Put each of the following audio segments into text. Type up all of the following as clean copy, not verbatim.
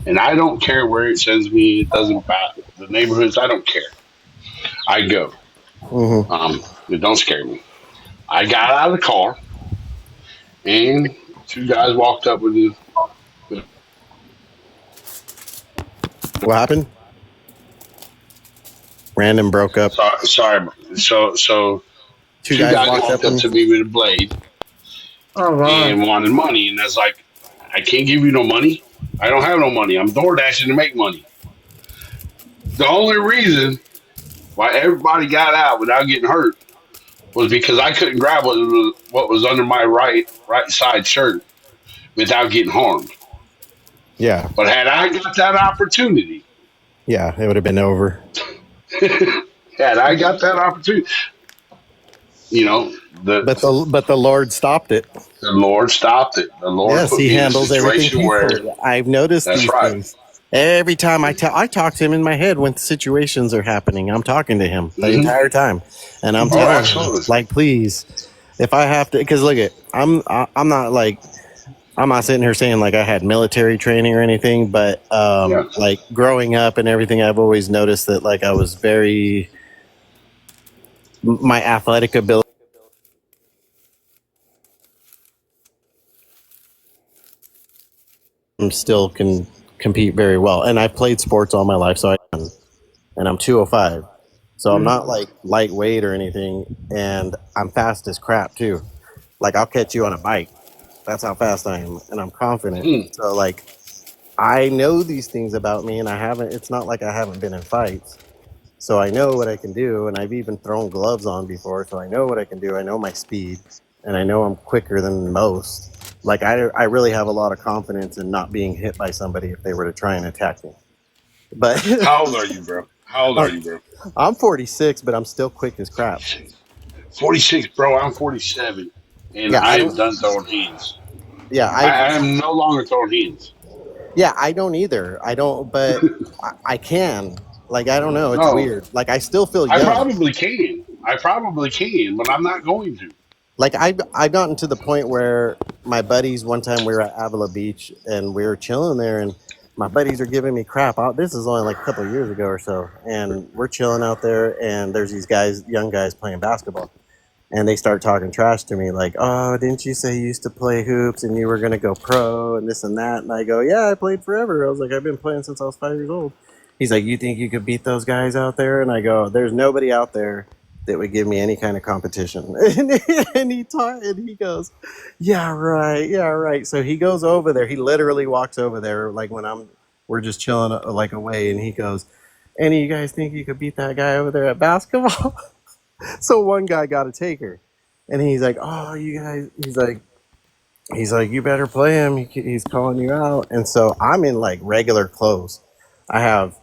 And I don't care where it sends me. It doesn't matter. The neighborhoods, I don't care. I go. Hmm. It don't scare me. I got out of the car, and two guys walked up with the. What happened? Random broke up. Sorry. So Two two guys guys walked up walked up and to me with a blade Oh God. and wanted money, and that's like, I can't give you no money. I don't have no money. I'm door dashing to make money. The only reason why everybody got out without getting hurt was because I couldn't grab what was under my right side shirt without getting harmed. yeah, But had I got that opportunity, yeah, it would have been over. had I got that opportunity, you know, But the Lord stopped it. the Lord stopped it. The Lord Yes, put He me in a handles everything situation where peacefully. I've noticed that's these right. things. Every time I talk to him in my head when situations are happening. I'm talking to him the Hmm. entire time, and I'm Oh, telling him absolutely. like, please, if I have to, because look at I'm not like I'm not sitting here saying like I had military training or anything, but Yeah. like growing up and everything, I've always noticed that like I was very my athletic ability still can compete very well, and I played sports all my life, so and I'm 205. So I'm not like lightweight or anything, and I'm fast as crap too. Like I'll catch you on a bike. That's how fast I am, and I'm confident. Hmm. So like I know these things about me, and I haven't. It's not like I haven't been in fights. So I know what I can do, and I've even thrown gloves on before, so I know what I can do. I know my speed, and I know I'm quicker than most. Like I really have a lot of confidence in not being hit by somebody if they were to try and attack me. But How old are you, bro? How old are I'm you, bro? I'm 46, but I'm still quick as crap. 46. 46, bro. I'm 47, and Yeah, I I am don't. done throwing hands. Yeah, I am no longer throwing hands. I don't either. I don't, but I can. Like I don't know. It's No, weird. Like I still feel I young. probably can. I probably can, but I'm not going to. Like I've gotten to the point where my buddies one time we were at Avila Beach and we were chilling there and my buddies are giving me crap out. This is only like a couple of years ago or so, and we're chilling out there and there's these guys, young guys playing basketball, and they start talking trash to me like, "Oh, didn't you say you used to play hoops and you were gonna go pro and this and that?" And I go, "Yeah, I played forever." I was like, "I've been playing since I was 5 years old." He's like, "You think you could beat those guys out there?" And I go, "There's nobody out there that would give me any kind of competition." And he goes, "Yeah, right, yeah, right." So he goes over there. He literally walks over there like when we're just chilling like away, and he goes, "Any of you guys think you could beat that guy over there at basketball?" So one guy got a taker, and he's like, "Oh, you guys," he's like, "You better play him. He's calling you out." And so I'm in like regular clothes. I have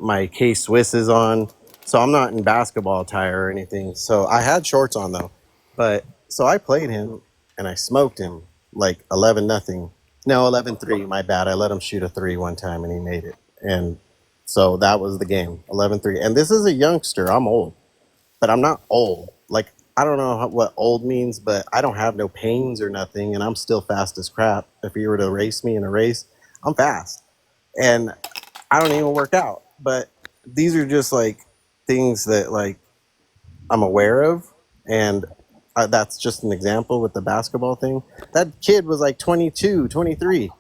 my K Swisses on, so I'm not in basketball attire or anything. So I had shorts on though, but so I played him and I smoked him like 11-0. No, 11-3. My bad. I let him shoot a three one time and he made it, and so that was the game, 11-3. And this is a youngster. I'm old, but I'm not old. Like I don't know what old means, but I don't have no pains or nothing, and I'm still fast as crap. If you were to race me in a race, I'm fast, and I don't even work out. But these are just like things that like I'm aware of, and that's just an example with the basketball thing. That kid was like 22, 23,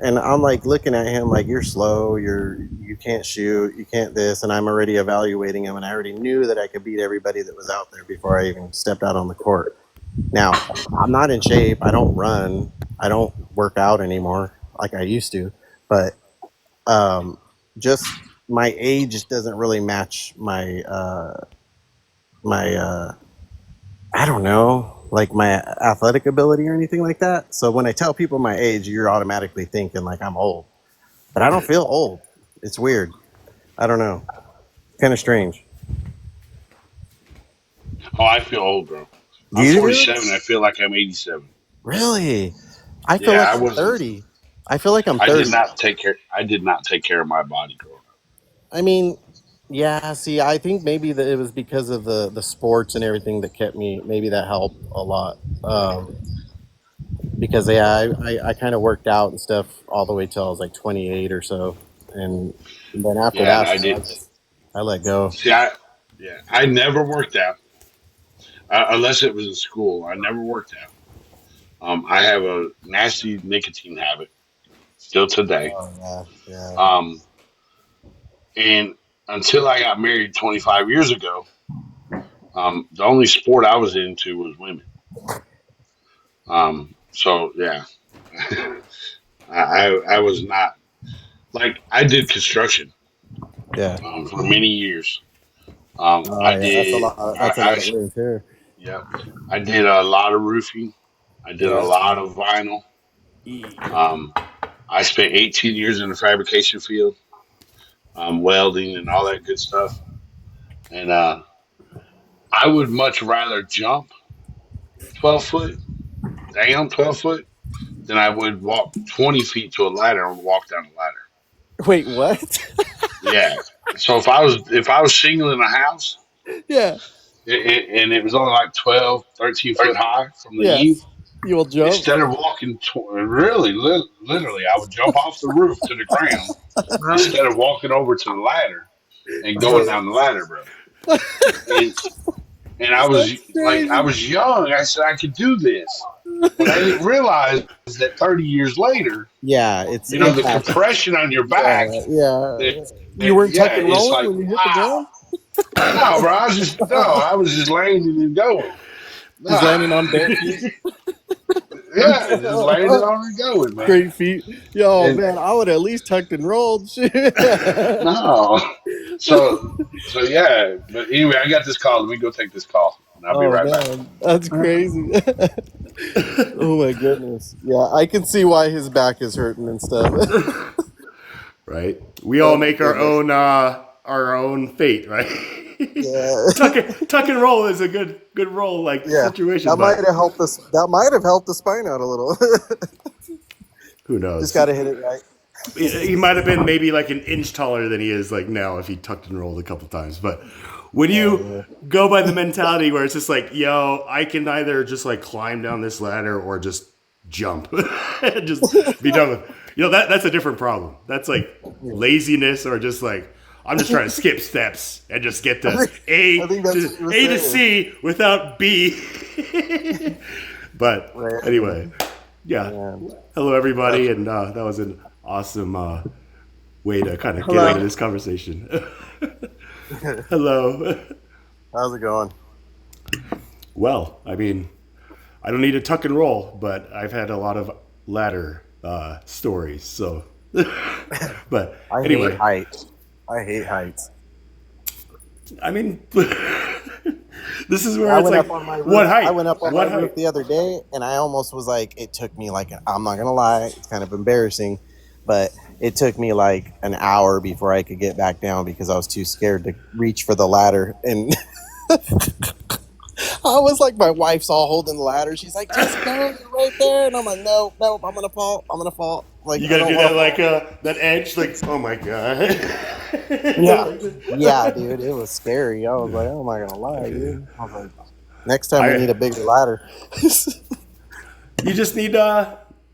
and I'm like looking at him like you're slow, you can't shoot, you can't this, and I'm already evaluating him, and I already knew that I could beat everybody that was out there before I even stepped out on the court. Now I'm not in shape. I don't run. I don't work out anymore like I used to, but um, just my age doesn't really match my I don't know, like my athletic ability or anything like that. So when I tell people my age, you're automatically thinking like I'm old, but I don't feel old. It's weird. I don't know. Kind of strange. Oh, I feel old, bro. Do I'm you really? 47. I feel like I'm 87. Really? I feel Yeah, like I I'm wasn't. 30. I feel like I'm I did 30. not take care. I did not take care of my body growing up. I mean, yeah, see, I think maybe that it was because of the sports and everything that kept me, maybe that helped a lot. because I kind of worked out and stuff all the way till I was like 28 or so, and then after Yeah, and that, I did. I let go. See, I never worked out unless it was in school. I never worked out. I have a nasty nicotine habit still today. Oh yeah, yeah, Um, and until I got married 25 years ago, the only sport I was into was women. So yeah, I was not like I did construction yeah. for many years. Oh I yeah, that's a did. lot. That's a lot of wear and tear. Yeah, I did a lot of roofing. I did a Yeah. lot of vinyl. Um, I spent 18 years in the fabrication field, welding and all that good stuff. And I would much rather jump 12 foot down 12 foot than I would walk 20 feet to a ladder and walk down the ladder. Wait, what? Yeah. So if I was shingling a house Yeah, and it was only like 12, 13 foot high from the yeah. eave, You will jump. instead of walking, really, literally, I would jump off the roof to the ground Wow. instead of walking over to the ladder and going down the ladder, bro. And, and I was That's like, I crazy. was young. I said I could do this, but I didn't realize that 30 years later, Yeah, it's the impact. compression on your back, Yeah, yeah. that, You weren't yeah, tucking it's rolling like, when you hit the wow. ground. No, bro, I was just landing and going. Just Nah. landing on bare feet. Yeah, just landing on and going, man. Great feet. Yo, And man, I would at least tucked and rolled. Shit. no, so yeah. But anyway, I got this call. Let me go take this call, and I'll be Oh right back. man, that's crazy. Oh my goodness. Yeah, I can see why his back is hurting and stuff. Right? We all make Goodness. our own fate, right? Yeah. tuck and roll is a good roll like Yeah, situation, that might but have helped us. That might have helped the spine out a little. who Just knows? got to hit it right. He might have been maybe like an inch taller than he is like now if he tucked and rolled a couple times. But when you go by the mentality where it's just like, yo, I can either just like climb down this ladder or just jump and just be done with. That's a different problem. That's like laziness or just like I'm just trying to skip steps and just get to I think that's what he was A to saying. C without B. But Right. anyway, yeah. Yeah. Hello, everybody, and that was an awesome way to kind of get Hello. into this conversation. Hello. How's it going? Well, I mean, I don't need to tuck and roll, but I've had a lot of ladder stories. So, but I anyway, hate heights. I hate heights. I mean, this is where I it's went like, up on my roof. what height? I went up on What my roof height? the other day, and I almost was like, it took me like, I'm not gonna lie, it's kind of embarrassing, but it took me like an hour before I could get back down because I was too scared to reach for the ladder. And I was like, my wife's all holding the ladder. She's like, just go, you're right there. And I'm like, no, I'm gonna fall. I'm gonna fall. Like, You I gotta don't do wanna that like that edge, like oh my god. Yeah, yeah, dude, it was scary. I was like, oh my gonna lie, dude. I was like, next time we need a bigger ladder. You just need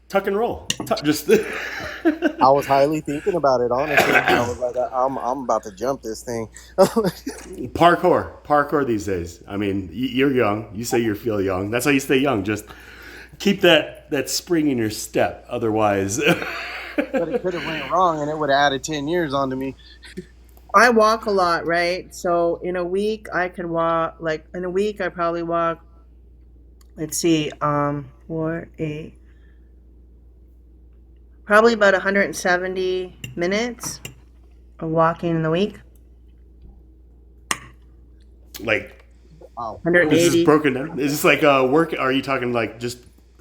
tuck and roll. Just I was highly thinking about it, honestly. I was like, I'm about to jump this thing. parkour these days. I mean, you're young. You say you feel young. That's how you stay young. Just keep that spring in your step. Otherwise, But it could have went wrong, and it would have added 10 years onto me. I walk a lot, right? So in a week, I could walk. Like in a week, I probably walk. Let's see, 4, 8, probably about 170 minutes of walking in the week. like, Wow. is this 180. broken down? Is this like work? Are you talking like just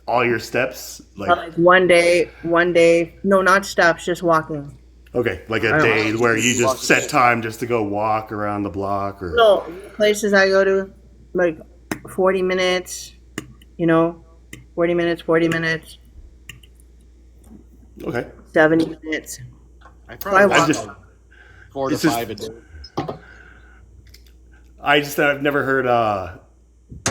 all your steps? Like Like one day. No, not steps, just walking. okay, like I a don't day know. where you just set time just to go walk around the block or No, places I go to, like 40 minutes. 40 minutes, 40 minutes, okay. 70 minutes. I I probably walk. I just 4 to it's just- 5 a day. I've never heard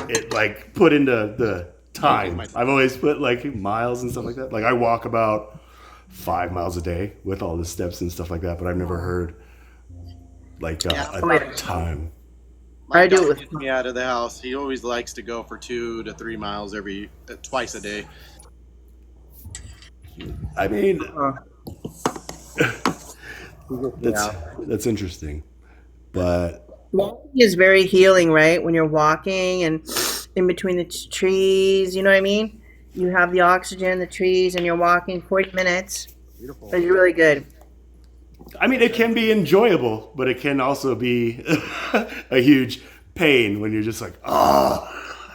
it like put into the time. I've always put like miles and stuff like that. Like I walk about 5 miles a day with all the steps and stuff like that, but I've never heard like a time. I do it dog with gets me out of the house. He always likes to go for 2 to 3 miles twice a day. I mean, Yeah. that's interesting, but walking is very healing, right? When you're walking and in between the trees, you know what I mean? You have the oxygen, the trees, and you're walking 40 minutes. Beautiful. It's really good. I mean, it can be enjoyable, but it can also be a huge pain when you're just like, oh,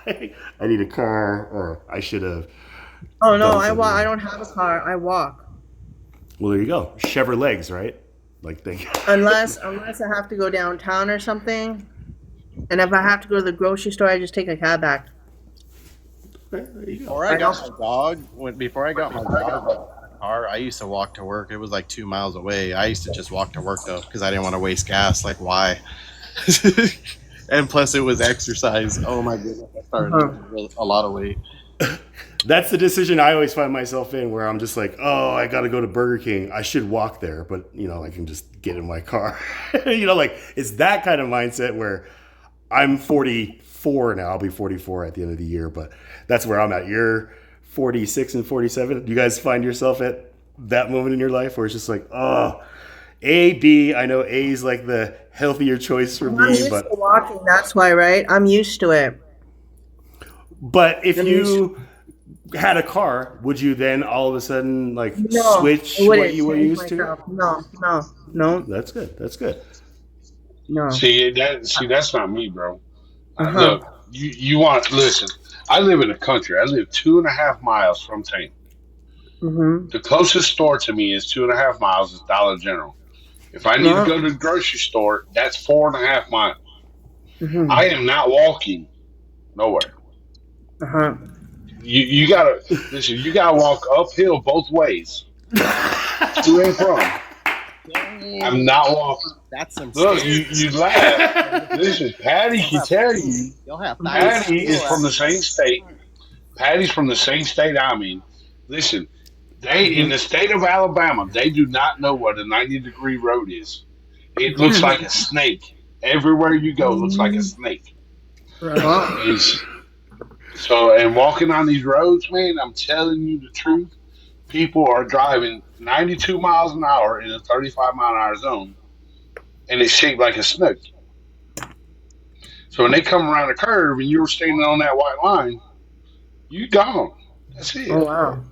I need a car, or I should have. Oh no, done I something. I don't have a car. I walk. Well, there you go. Chevrolet legs, right? Like they. Unless I have to go downtown or something. And if I have to go to the grocery store, I just take a cab back. There you go. Before I got my dog, car, I used to walk to work. It was like 2 miles away. I used to just walk to work though, because I didn't want to waste gas. Like why? And plus, it was exercise. Oh my goodness, I started losing a lot of weight. That's the decision I always find myself in, where I'm just like, oh, I got to go to Burger King. I should walk there, but I can just get in my car. Like it's that kind of mindset where I'm 44 now. I'll be 44 at the end of the year, but that's where I'm at. You're 46 and 47. Do you guys find yourself at that moment in your life where it's just like, oh, A, B? I know A is like the healthier choice for I'm me, used to walking. That's why, right? I'm used to it. but if you had a car, would you then all of a sudden like No, switch I wouldn't what you were change used to? myself. No. That's good. That's good. No. See that's not me, bro. Uh-huh. Look, you want listen. I live in the country. I live 2.5 miles from town. Mm-hmm. The closest store to me is 2.5 miles is Dollar General. If I need to go to the grocery store, that's 4.5 miles. Mm-hmm. I am not walking nowhere. Uh-huh. You gotta listen. You gotta walk uphill both ways, to and from. I'm not walking. That's some. Look, you laugh. Listen, Patty can tell you. You'll have Patty is from the same state. Patty's from the same state I'm in. Listen, they in the state of Alabama, they do not know what a 90-degree road is. It looks like a snake. Everywhere you go, it looks like a snake. It's- So, and walking on these roads, man, I'm telling you the truth. People are driving 92 miles an hour in a 35-mile-an-hour zone, and it's shaped like a snake. So when they come around a curve and you're standing on that white line, you gone. That's it. Oh wow.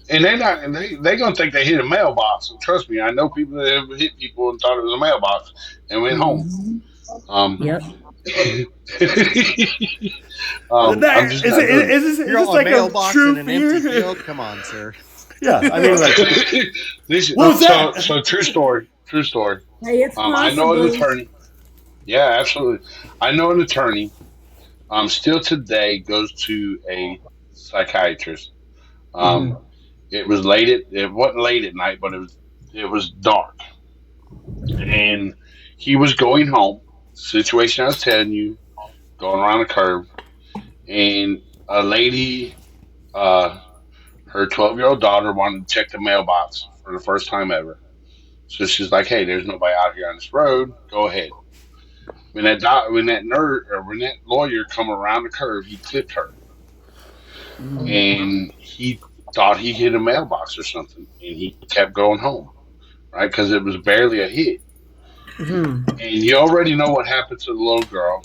And they're gonna think they hit a mailbox. And trust me, I know people that have hit people and thought it was a mailbox and went home. Yep. I'm just not good. Is You're this on like a a mailbox true in an empty fear? field. Come on, sir. Yeah, I mean, like, Listen, What was that? So true story. Hey, it's I know an attorney. Yeah, absolutely. I know an attorney. Still today goes to a psychiatrist. It was it wasn't late at night, but it was dark, and he was going home. Situation I was telling you, going around a curve, and a lady, her 12-year-old daughter wanted to check the mailbox for the first time ever. So she's like, "Hey, there's nobody out here on this road. Go ahead." When that lawyer come around the curve, he clipped her, and he thought he hit a mailbox or something, and he kept going home, right? Because it was barely a hit. Mm-hmm. And you already know what happened to the little girl.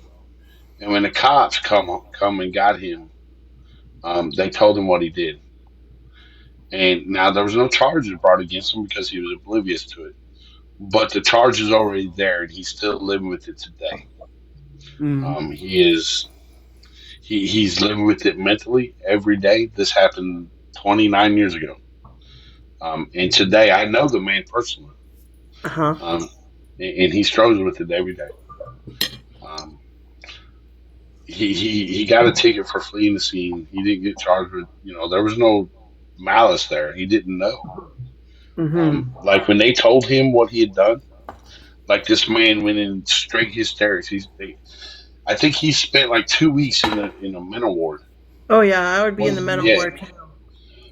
And when the cops come and got him, they told him what he did. And now there was no charges brought against him because he was oblivious to it. But the charge is already there, and he's still living with it today. He's living with it mentally every day. This happened 29 years ago. And today I know the man personally. Uh-huh. And he struggles with it every day. He got a ticket for fleeing the scene. He didn't get charged with, there was no malice there. He didn't know. Mm-hmm. Like when they told him what he had done, like this man went in straight hysterics. I think he spent like 2 weeks in a mental ward. Oh yeah, I would be in Well, the Men of yeah. War too.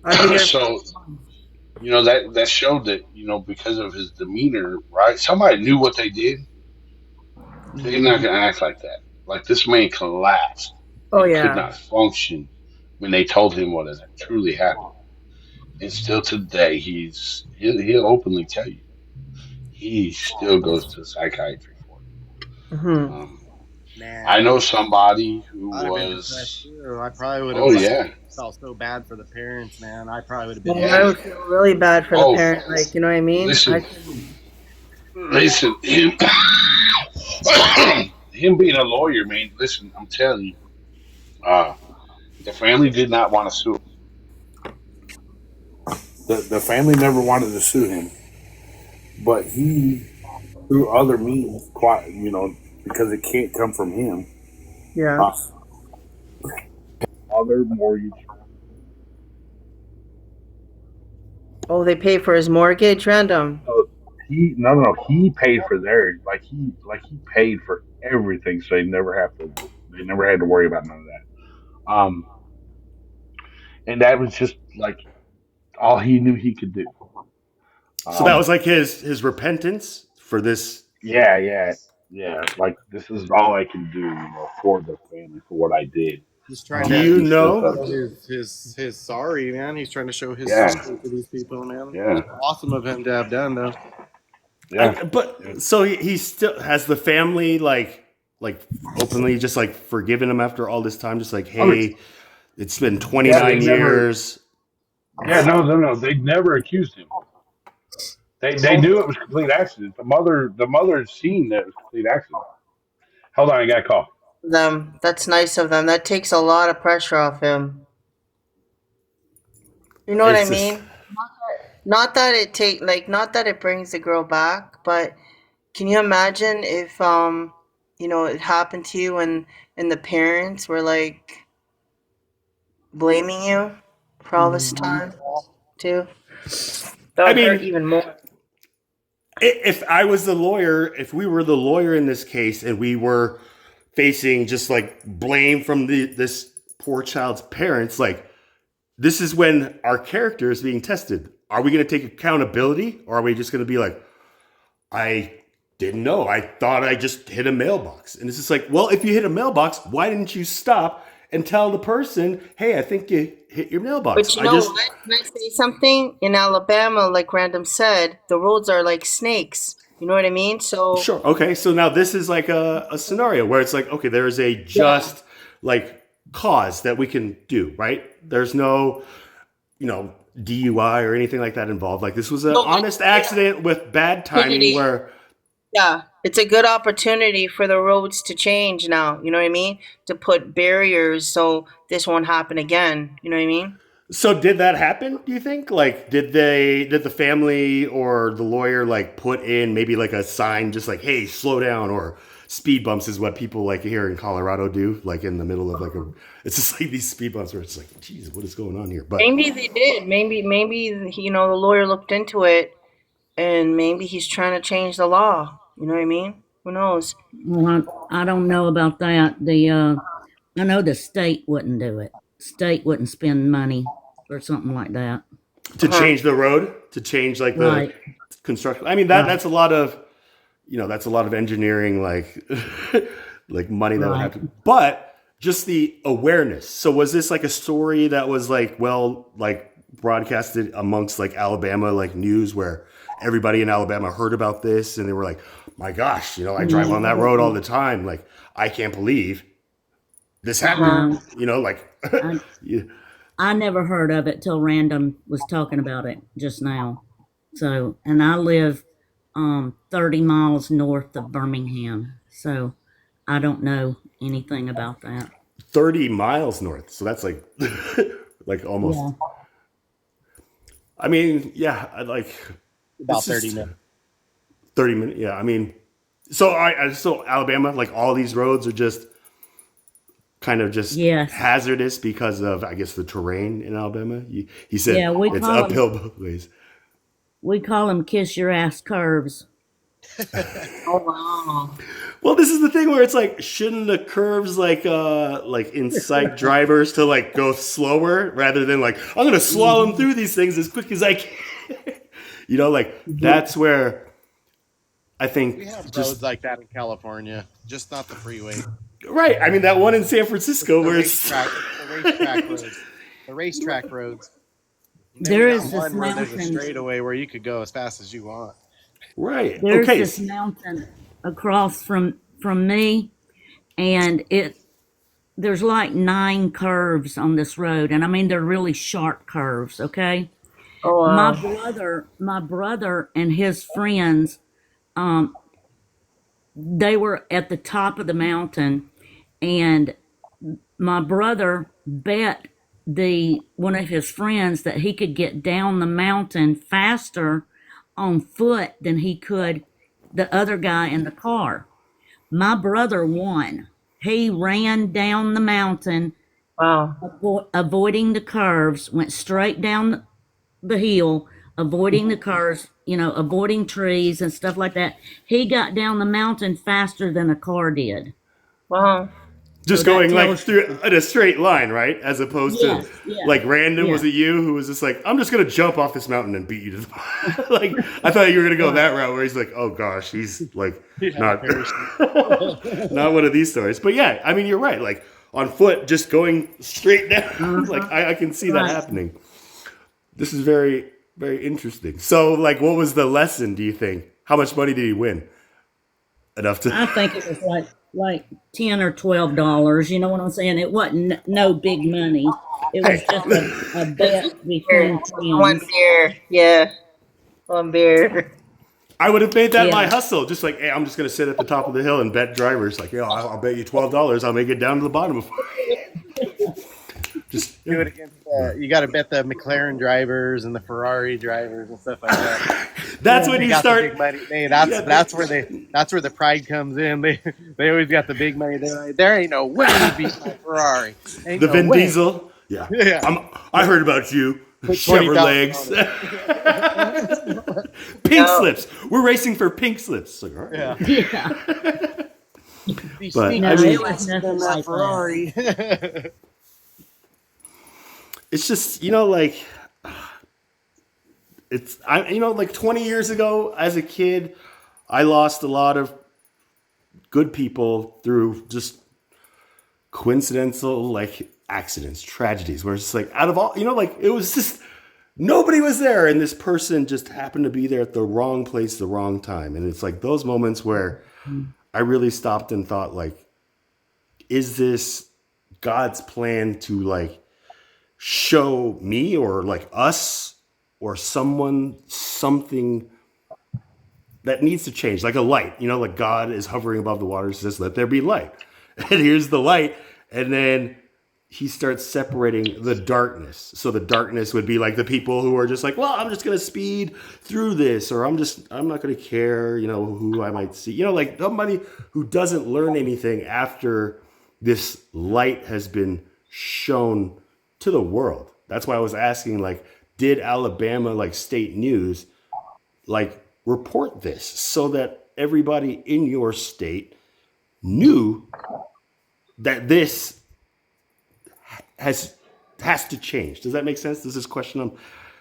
I'd be there. So that showed that because of his demeanor, right? Somebody knew what they did. They're not Mhm. gonna act like that. Like this man collapsed Oh and could yeah. not function when they told him what had truly happened. And still today, he'll openly tell you he still goes to psychiatry for it. Hmm. I Man, know somebody who I'd have been depressed was. too. I probably would have Oh like yeah, felt so bad for the parents, man. I probably would have been Well, I yeah. would feel really bad for the Oh, parent. Like, you know what I mean? listen, listen. Him, him being a lawyer, man. Listen, I'm telling you, uh, the family did not want to sue him. The family never wanted to sue him, but he, through other means, quite because it can't come from him. Yeah. Uh, other mortgage. Oh, they pay for his mortgage, random. He no, he paid for theirs. He paid for everything, so they never had to worry about none of that. And that was just like all he knew he could do. So that Um, was like his repentance for this. yeah. Like this is all I can do, for the family for what I did. He's trying Do to you He still know? does show it. his sorry, man. He's trying to show his Yeah, sorry to these people, man. yeah, Awesome of him to have done, though. yeah. But so he still has the family like openly just like forgiven him after all this time. Just like, I mean, hey, it's been yeah, they 29 never. years. Yeah, no. They never accused him. They knew it was complete accident. The mother seen that it was complete accident. Hold on, I got a call. Them. That's nice of them. That takes a lot of pressure off him. You know what I It's just mean? Not that it brings the girl back, but can you imagine if it happened to you and the parents were like blaming you for all this Mhm. time too? That I would hurt mean, even more. if I was the lawyer, if we were the lawyer in this case and we were facing just like blame from this poor child's parents, like this is when our character is being tested. Are we going to take accountability or are we just going to be like, I didn't know. I thought I just hit a mailbox. And it's just like, well, if you hit a mailbox, why didn't you stop and tell the person, hey, I think you hit your mailbox? But you know what? Can I say something? In Alabama, like Random said, the roads are like snakes. You know what I mean? So Sure. Okay. So now this is like a scenario where it's like, okay, there is a yeah. just like cause that we can do, right? There's no, DUI or anything like that involved. Like this was an No, honest yeah. accident with bad timing Opportunity. where, Yeah, it's a good opportunity for the roads to change now. You know what I mean? To put barriers so this won't happen again. You know what I mean? so did that happen, do you think? Like, did the family or the lawyer like put in maybe like a sign just like, hey, slow down, or speed bumps is what people like here in Colorado do, like in the middle of like it's just like these speed bumps where it's like, geez, what is going on here? But Maybe they did. Maybe the lawyer looked into it, and maybe he's trying to change the law. You know what I mean? Who knows? Well, I don't know about that. I know the state wouldn't do it. State wouldn't spend money for something like that. to Uh-huh. change the road, to change like the Right, construction. I mean right, that's a lot of that's a lot of engineering like like money that would have right. to, but just the awareness. So was this like a story that was like like broadcasted amongst like Alabama like news where everybody in Alabama heard about this and they were like, my gosh, I drive on that road all No, the time, like I can't believe this happened, Uh-huh. no. like I yeah. I never heard of it till Random was talking about it just now. So, and I live 30 miles north of Birmingham. So, I don't know anything about that. 30 miles north, so that's like like almost, Yeah. I mean, yeah, I like About it's 30 just minutes. 30 minutes. Yeah, I mean, so Alabama, like all these roads are just kind of just Yes. hazardous because of, I guess, the terrain in Alabama. He said Yeah, we it's call them uphill both ways. we call them kiss your ass curves. Oh wow. Well, this is the thing where it's like, shouldn't the curves like incite drivers to like go slower rather than like, I'm gonna slalom through these things as quick as I can? Like that's where I think We have just roads like that in California, just not the freeway. right. I mean that one in San Francisco The where it's racetrack roads. The racetrack roads. And then There we is got this one where there's a mountain. straightaway where you could go as fast as you want. right. There's Okay. this mountain across from me, and there's like 9 curves on this road, and I mean they're really sharp curves. Okay, Oh my wow. brother and his friends, um, they were at the top of the mountain, and my brother bet the one of his friends that he could get down the mountain faster on foot than he could the other guy in the car. My brother won. He ran down the mountain, Wow. avoiding the curves, went straight down the hill, avoiding the curves, avoiding trees and stuff like that. He got down the mountain faster than a car did. Wow. So Just that going like tells through you. in a straight line, right? As opposed to Yes, yeah, like random. Was yeah. it you who was just like, I'm just gonna jump off this mountain and beat you to the like? I thought you were gonna go Right. that route where he's like, oh gosh, he's like You had a not parachute. not one of these stories. But yeah, I mean you're right. Like on foot, just going straight down. Like I can see that Right. happening. This is very very interesting. So like, what was the lesson? Do you think? How much money did he win? Enough to I think it was like $10 or $12. You know what I'm saying? It wasn't no big money. It was hey. just a bet Beer. between One friends. beer. Yeah. One beer. I would have made that my Yeah. hustle. Just like, hey, I'm just going to sit at the top of the hill and bet drivers. Like, I'll bet you $12. I'll make it down to the bottom. Just Do it against you got to bet the McLaren drivers and the Ferrari drivers and stuff like that. that's Yeah. when They you got the start big money. Hey, Yeah, that's where the pride comes in. They always got the big money. They're like, there ain't no way you beat my Ferrari. Ain't the no Vin way. Diesel. Yeah, Yeah. I heard about you. Put Chevrolet $20,000 legs. on it. Pink No. slips. We're racing for pink slips. Like, all right. Yeah. Yeah. Be But sneaky I No, mean, it was than nothing that like that. Ferrari. it's just like it's like 20 years ago as a kid, I lost a lot of good people through just coincidental like accidents, tragedies, where it's just like out of all, like it was just nobody was there and this person just happened to be there at the wrong place, the wrong time. And it's like those moments where I really stopped and thought like, is this God's plan to like show me or like us or someone something that needs to change, like a light, like God is hovering above the waters, says, let there be light. And here's the light. And then he starts separating the darkness. So the darkness would be like the people who are just like, well, I'm just going to speed through this, or I'm not going to care, who I might see, like somebody who doesn't learn anything after this light has been shown to the world. That's why I was asking, like, did Alabama, like state news, like report this so that everybody in your state knew that this has to change? Does that make sense? Does this question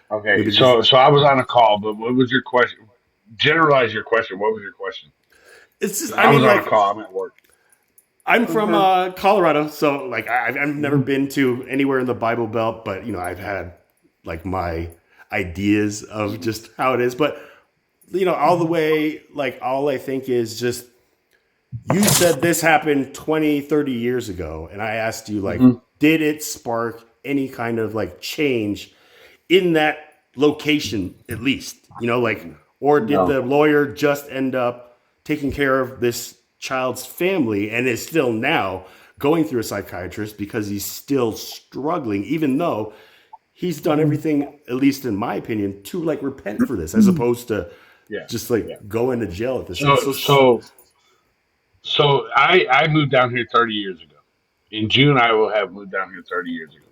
Okay, maybe so just I was on a call, but what was your question? Generalize your question. What was your question? it's just 'Cause I I was mean on a like call. I'm at work. I'm from Colorado, so like I've never been to anywhere in the Bible Belt, but I've had like my ideas of just how it is, but all the way, like all I think is just you said this happened 20, 30 years ago, and I asked you like, Mhm. did it spark any kind of like change in that location at least? Like, or did No. the lawyer just end up taking care of this child's family and is still now going through a psychiatrist because he's still struggling, even though he's done everything, at least in my opinion, to like repent for this, as opposed to Yeah. just like Yeah. go into jail at this. So I moved down here 30 years ago. In June, I will have moved down here 30 years ago.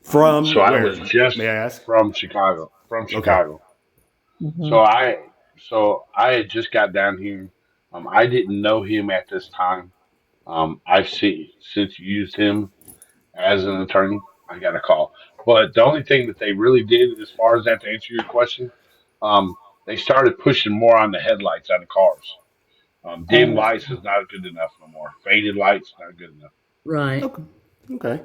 So From I where? was just May I ask? from Chicago. From Okay. Chicago. So I had just got down here. I didn't know him at this time. I've seen since used him as an attorney. I got a call, but the only thing that they really did, as far as that, to answer your question, um, they started pushing more on the headlights on the cars. Dim Oh, lights is not good enough no more. Faded lights not good enough. right. Okay. Okay.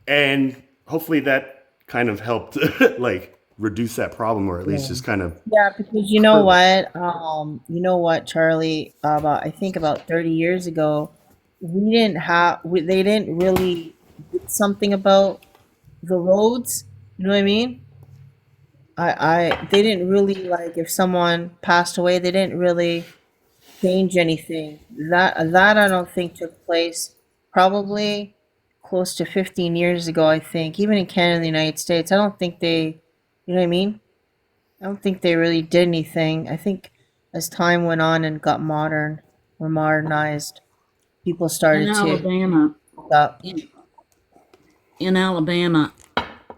And hopefully that kind of helped like reduce that problem, or at least just kind of Yeah, because curb. you know what, Charlie, about I think about 30 years ago, they didn't really do something about the roads. You know what I mean? They didn't really like if someone passed away, they didn't really change anything. That I don't think took place probably close to 15 years ago, I think. Even in Canada and the United States, I don't think you know what I mean? I don't think they really did anything. I think as time went on and got modernized, people In started to Alabama, look up. in, in Alabama,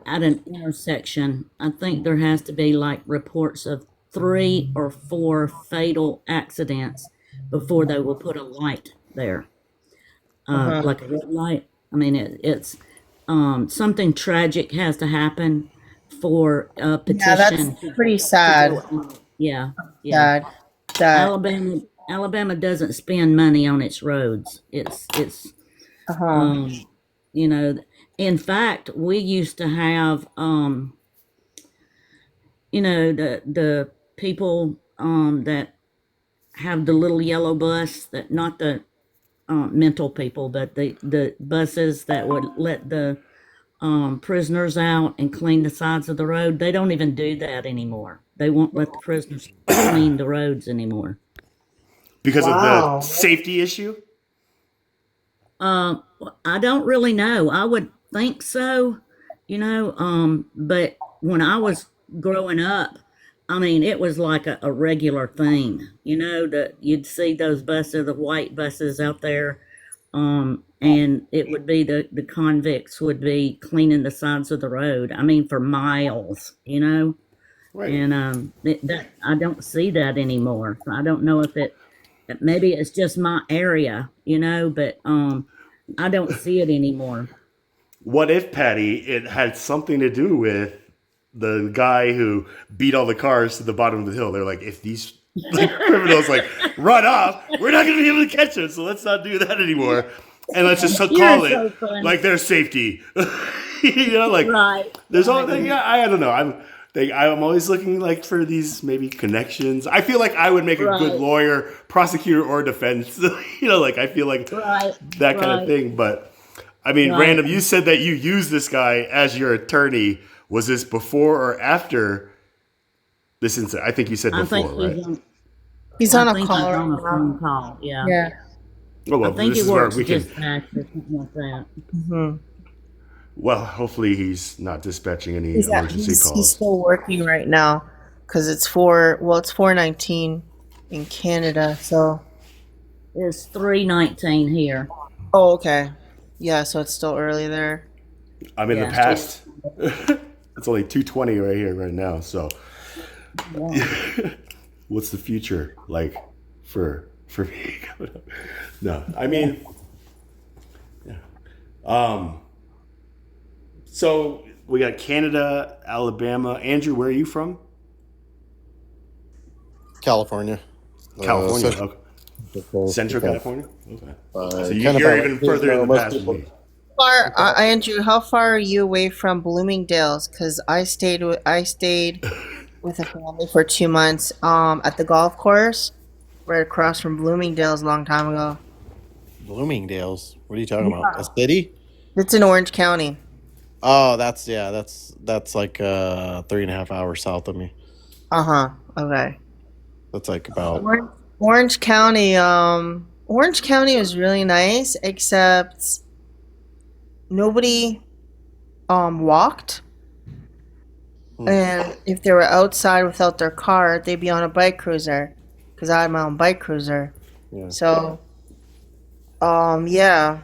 at an intersection, I think there has to be like reports of 3 or 4 fatal accidents before they will put a light there, Uh-huh. like a red light. I mean, it's something tragic has to happen for a Yeah, that's petition pretty to sad. go on. Yeah, yeah. Sad that Alabama doesn't spend money on its roads. It's uh-huh. um, you know, in fact, we used to have the people that have the little yellow bus, that not the mental people, but the buses that would let the prisoners out and clean the sides of the road. They don't even do that anymore. They won't let the prisoners clean the roads anymore. Because of the Wow. safety issue. Um, I don't really know. I would think so, but when I was growing up, I mean, it was like a regular thing, that you'd see those buses, the white buses out there, and it would be the convicts would be cleaning the sides of the road. I mean, for miles, Right. and that I don't see that anymore. So I don't know if maybe it's just my area, but I don't see it anymore. What if, Patty, it had something to do with the guy who beat all the cars to the bottom of the hill? They're like, if these criminals like run off, we're not going to be able to catch them, so let's not do that anymore, and let's just You're call it so funny. like their safety. Like Right, there's all right. yeah. I don't know. I'm always looking like for these maybe connections. I feel like I would make a good Right, lawyer, prosecutor, or defense. Like I feel like right, that kind of right, thing. But I mean, right. random. You said that you used this guy as your attorney. Was this before or after this incident? I think you said I before, think right? He's I on a think he's call right on a phone now. call. Yeah, Yeah. Oh I well, think he this is where works we can. dispatch or something like that. Hmm. Well, hopefully he's not dispatching any He's emergency he's calls. still working right now because it's 4:19 in Canada. So It's 3:19 here. oh, okay. Yeah, so it's still early there. I'm in the Yeah, past. It's only 2:20 right here, right now. So, yeah. what's the future like for me? No, I mean, um, so we got Canada, Alabama. Andrew, where are you from? California. California. Central, Okay. coast, Central California. Okay. So kind of you're about like even you further in know, the most past than people. me. Andrew, how far are you away from Bloomingdale's? Because I stayed with a family for 2 months at the golf course right across from Bloomingdale's a long time ago. Bloomingdale's. What are you talking about? A Yeah. city? It's in Orange County. Oh, that's like 3.5 hours south of me. Uh-huh. Okay. That's like about Orange, Orange County, Orange County was really nice, except nobody walked. hmm, And if they were outside without their car, they'd be on a bike cruiser. Because I had my own bike cruiser. yeah. So, yeah.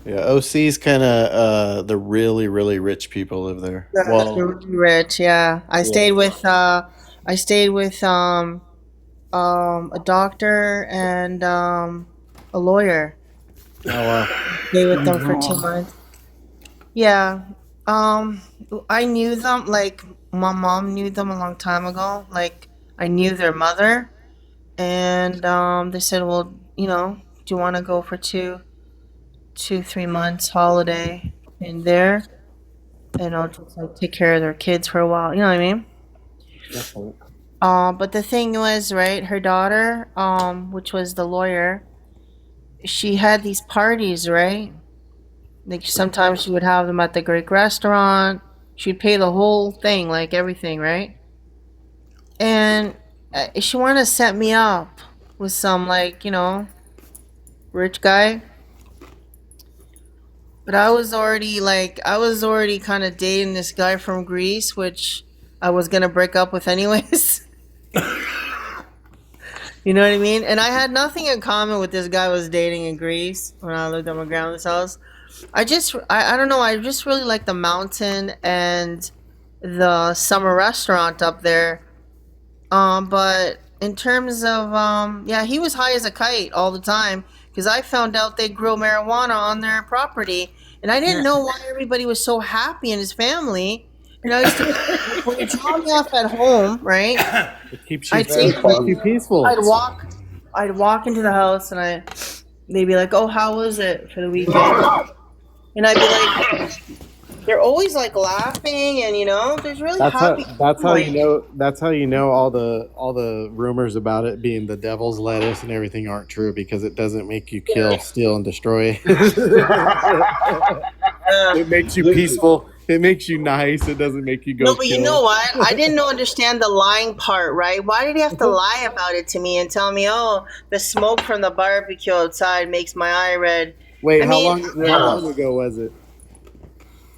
Yeah, OC's kind of the really really rich people live there. They're Well, really rich, yeah. yeah. I stayed with a doctor, and a lawyer. Oh wow. Stay with them for 2 months. Yeah. Um, I knew them. Like my mom knew them a long time ago. Like I knew their mother, and they said, "Well, do you want to go for 3 months holiday in there, and I'll just like take care of their kids for a while." You know what I mean? Definitely. But the thing was, right, her daughter, which was the lawyer, she had these parties, right? Like sometimes she would have them at the Greek restaurant. She'd pay the whole thing, like everything, right? And she wanted to set me up with some, like, rich guy. But I was already kind of dating this guy from Greece, which I was gonna break up with anyways. You know what I mean? And I had nothing in common with this guy I was dating in Greece when I lived at my grandma's house. I don't know, I just really like the mountain and the summer restaurant up there. But in terms of, yeah, he was high as a kite all the time because I found out they grow marijuana on their property, and I didn't know why everybody was so happy in his family. I used to, when you drop me off at home, right? It keeps you I'd take, peaceful. I'd walk into the house, and they'd be like, "Oh, how was it for the weekend?" And I'd be like, they're always like laughing, and there's really happy. That's how you know all the rumors about it being the devil's lettuce and everything aren't true, because it doesn't make you kill, steal, and destroy. It makes you peaceful. It makes you nice. It doesn't make you go. No, but you know what? I didn't understand the lying part, right? Why did he have to lie about it to me and tell me, "Oh, the smoke from the barbecue outside makes my eye red"? Wait, how long ago was it?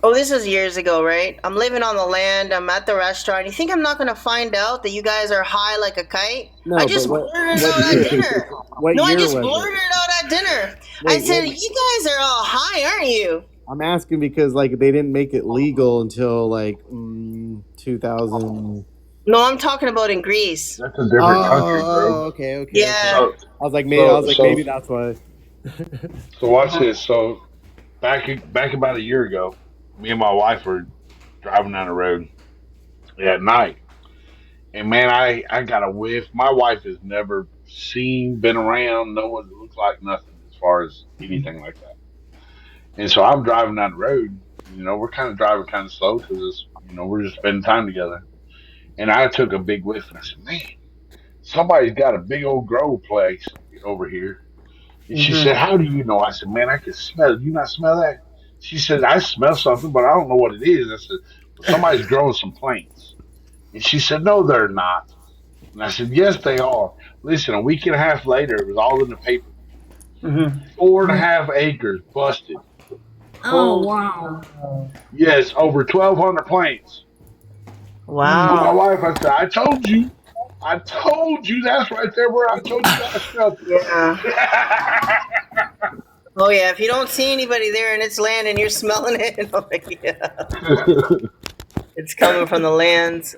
Oh, this was years ago, right? I'm living on the land. I'm at the restaurant. You think I'm not going to find out that you guys are high like a kite? No, I just but blurted it out at dinner. I just was blurted it out at dinner. Wait, I said, "You guys are all high, aren't you?" I'm asking because they didn't make it legal until 2000. No, I'm talking about in Greece. That's a different country, bro. Oh, okay. Yeah. So, I was like, maybe that's why. so watch this. So back about a year ago, me and my wife were driving down the road at night, and man, I got a whiff. My wife has never been around, no one that looks like nothing as far as anything like that. And so I'm driving down the road. We're kind of driving kind of slow because we're just spending time together. And I took a big whiff, and I said, "Man, somebody's got a big old grow place over here." And she said, "How do you know?" I said, "Man, I can smell it. You not smell that?" She said, "I smell something, but I don't know what it is." I said, "Well, somebody's growing some plants." And she said, "No, they're not." And I said, "Yes, they are. Listen, a week and a half later, it was all in the paper. 4.5 acres busted. Oh, wow. Yes, over 1,200 plants." Wow. My wife, I said, I told you that's right there where I told you I smelled it." Yeah. Oh, yeah. If you don't see anybody there and it's land and you're smelling it, like, yeah. It's coming from the lands.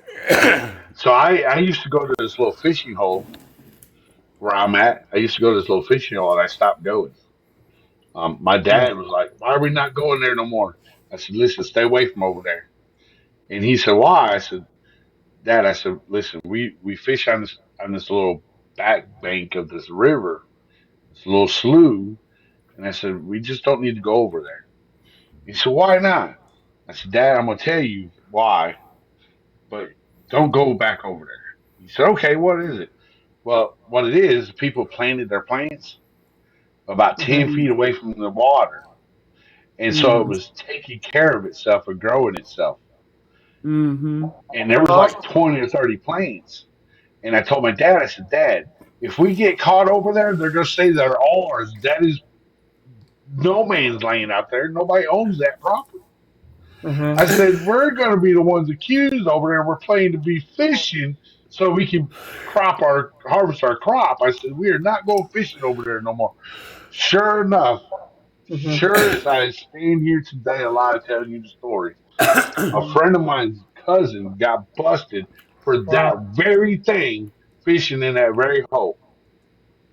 So I used to go to this little fishing hole where I'm at. I used to go to this little fishing hole, and I stopped going. My dad was like, "Why are we not going there no more?" I said, "Listen, stay away from over there." And he said, "Why?" I said, "Dad," I said, "Listen, we fish on this little back bank of this river, this little slough." And I said, "We just don't need to go over there." He said, "Why not?" I said, "Dad, I'm gonna tell you why, but don't go back over there." He said, "Okay, what is it?" Well, what it is, people planted their plants about 10 feet away from the water. And so it was taking care of itself and growing itself. Mm-hmm. And there was like 20 or 30 plants. And I told my dad, I said, "Dad, if we get caught over there, they're going to say they're ours. That is no man's land out there. Nobody owns that property." I said, "We're going to be the ones accused over there. We're playing to be fishing so we can harvest our crop." I said, "We are not going fishing over there no more." Sure enough, sure as I stand here today alive telling you the story, a friend of mine's cousin got busted for that very thing fishing in that very hole.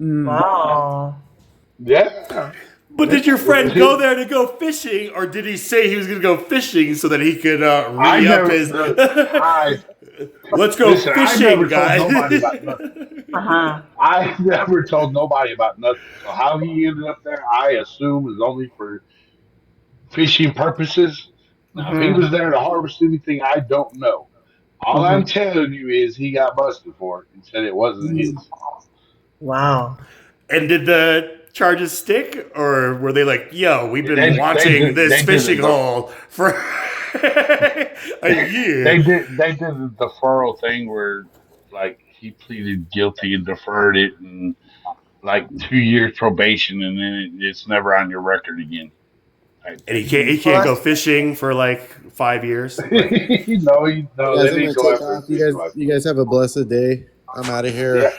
Wow. Yeah. But did your friend go there to go fishing, or did he say he was going to go fishing so that he could I re-up never. his? I Let's go listen. I fishing, never told guys. nobody about nothing. I never told nobody about nothing. So how he ended up there, I assume is only for fishing purposes. Now, if he was there to harvest anything, I don't know. All I'm telling you is he got busted for it and said it wasn't his. Wow. And did the charges stick, or were they like, "Yo, we've been They watching did this they did fishing it. hole for a year"? They did the deferral thing where like he pleaded guilty and deferred it and like 2 years probation and then it's never on your record again type And thing. he can't go fishing for like 5 years. Like, No, Guys, they I'm didn't gonna go take after his off. fishing life. You guys have a blessed day. I'm out of here. Yeah,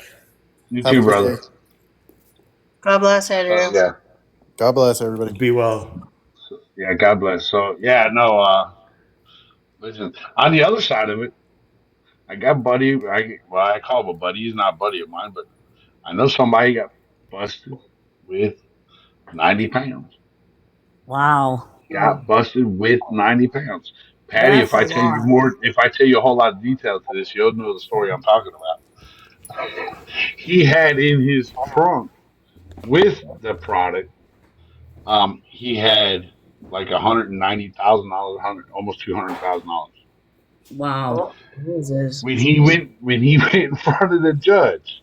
you Have a too, good brother. day. God bless, Andrew. Yeah, God bless everybody. be well. yeah. God bless. So yeah, no. Listen, on the other side of it, I got buddy. I call him a buddy. He's not a buddy of mine, but I know somebody got busted with 90 pounds. Wow. Got busted with 90 pounds. Patty, That's a lot. if I tell you a whole lot of detail to this, you'll know the story I'm talking about. He had in his trunk with the product, he had like $190,000, almost $200,000. Wow. Jesus. When he went in front of the judge,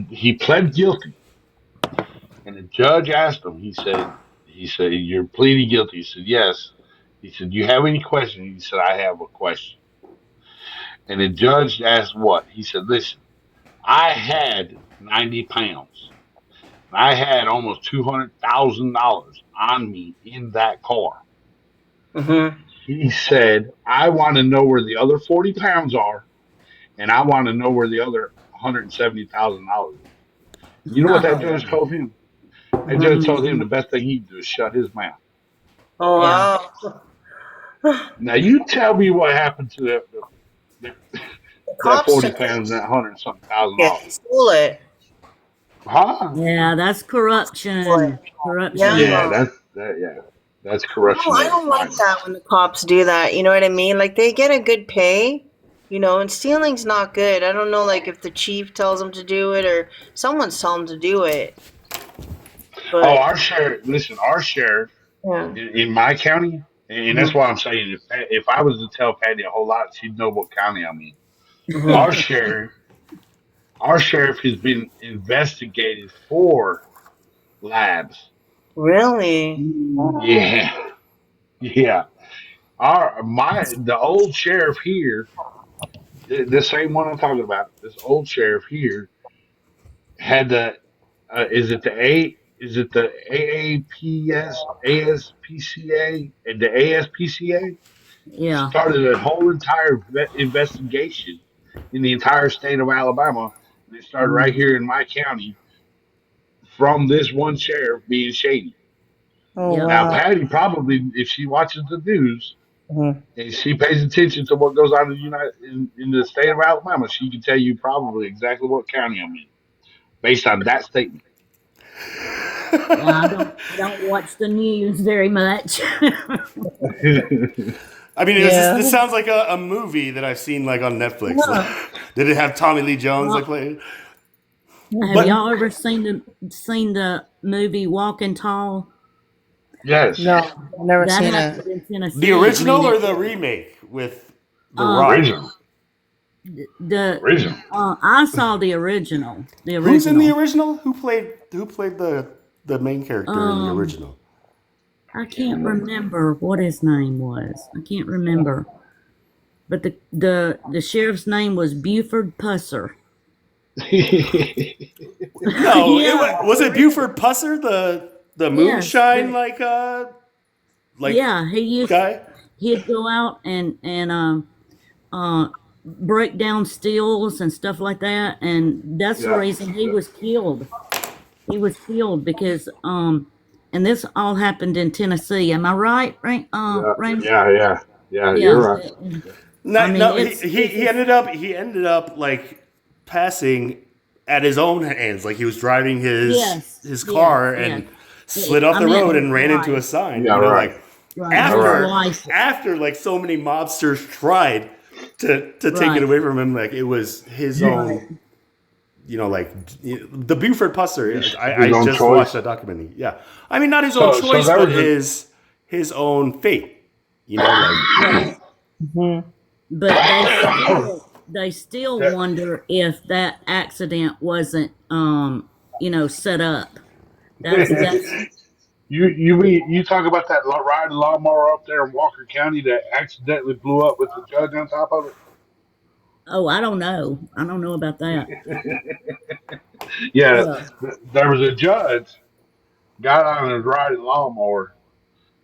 he pled guilty, and the judge asked him. He said, "You're pleading guilty." He said, "Yes." He said, "Do you have any questions?" He said, "I have a question." And the judge asked what? He said, "Listen, I had 90 pounds. I had almost $200,000 on me in that car." He said, "I want to know where the other 40 pounds are, and I want to know where the other $170,000 is." You know what that Oh, judge told him? That judge told him the best thing he could do is shut his mouth. Oh yeah. wow. Now you tell me what happened to that Cops 40 took pounds and that hundred and something thousand it. dollars. Stole it. Huh? Yeah, that's corruption. Corruption. Yeah, Yeah. that's No, corruption I at its don't like finest. that when the cops do that. You know what I mean? Like they get a good pay, and stealing's not good. I don't know, like if the chief tells them to do it or someone's telling them to do it. Oh, But our sheriff. Listen, our sheriff yeah. in my county, and that's why I'm saying if I was to tell Patty a whole lot, she'd know what county I'm in. Our sheriff, our sheriff has been investigated for labs. Really? Yeah, yeah. The old sheriff here, the same one I'm talking about. This old sheriff here had the is it the AAPS ASPCA and the ASPCA Yeah. started a whole entire investigation in the entire state of Alabama. And they started right here in my county from this one sheriff being shady. Oh Yep. Now, wow. Patty probably, if she watches the news Mhm. and she pays attention to what goes on in the state of Alabama, she can tell you probably exactly what county I'm in based on that statement. Yeah, I don't watch the news very much. I mean, Yeah. this sounds like a movie that I've seen like on Netflix. Did it have Tommy Lee Jones like playing? Have But- y'all ever seen the movie Walking Tall? Yes. No, I've never That seen happened it. in Tennessee. The original I mean, or the remake with The Uh, Rock? Original. the Original. I saw the original. The original. Who's in the original? Who played the main character in the original? I can't remember what his name was. I can't remember. But the sheriff's name was Buford Pusser. No, Yeah. was it Buford Pusser, the moonshine like Yeah, he used guy? he'd go out and break down steels and stuff like that, and that's the Yeah. reason he was killed. He was killed because and this all happened in Tennessee. Am I right? Right? Raymond? Yeah, you're right. No, I mean, no, it's- he ended up like passing at his own hands, like he was driving Yes, his yes, car yes. and slid off I the meant road his and ran into a wife. sign. Yeah, right. Like Right. after His wife. after like so many mobsters tried to take Right. it away from him, like it was his own. Like the Buford Pusser. I His own just choice. watched that documentary. Yeah, I mean not his own So choice, that but was his own fate. Like But they still that, wonder if that accident wasn't set up. That's you talk about that riding lawnmower up there in Walker County that accidentally blew up with the judge on top of it. oh, I don't know. I don't know about that. Yeah, Yeah. there was a judge got on his riding lawnmower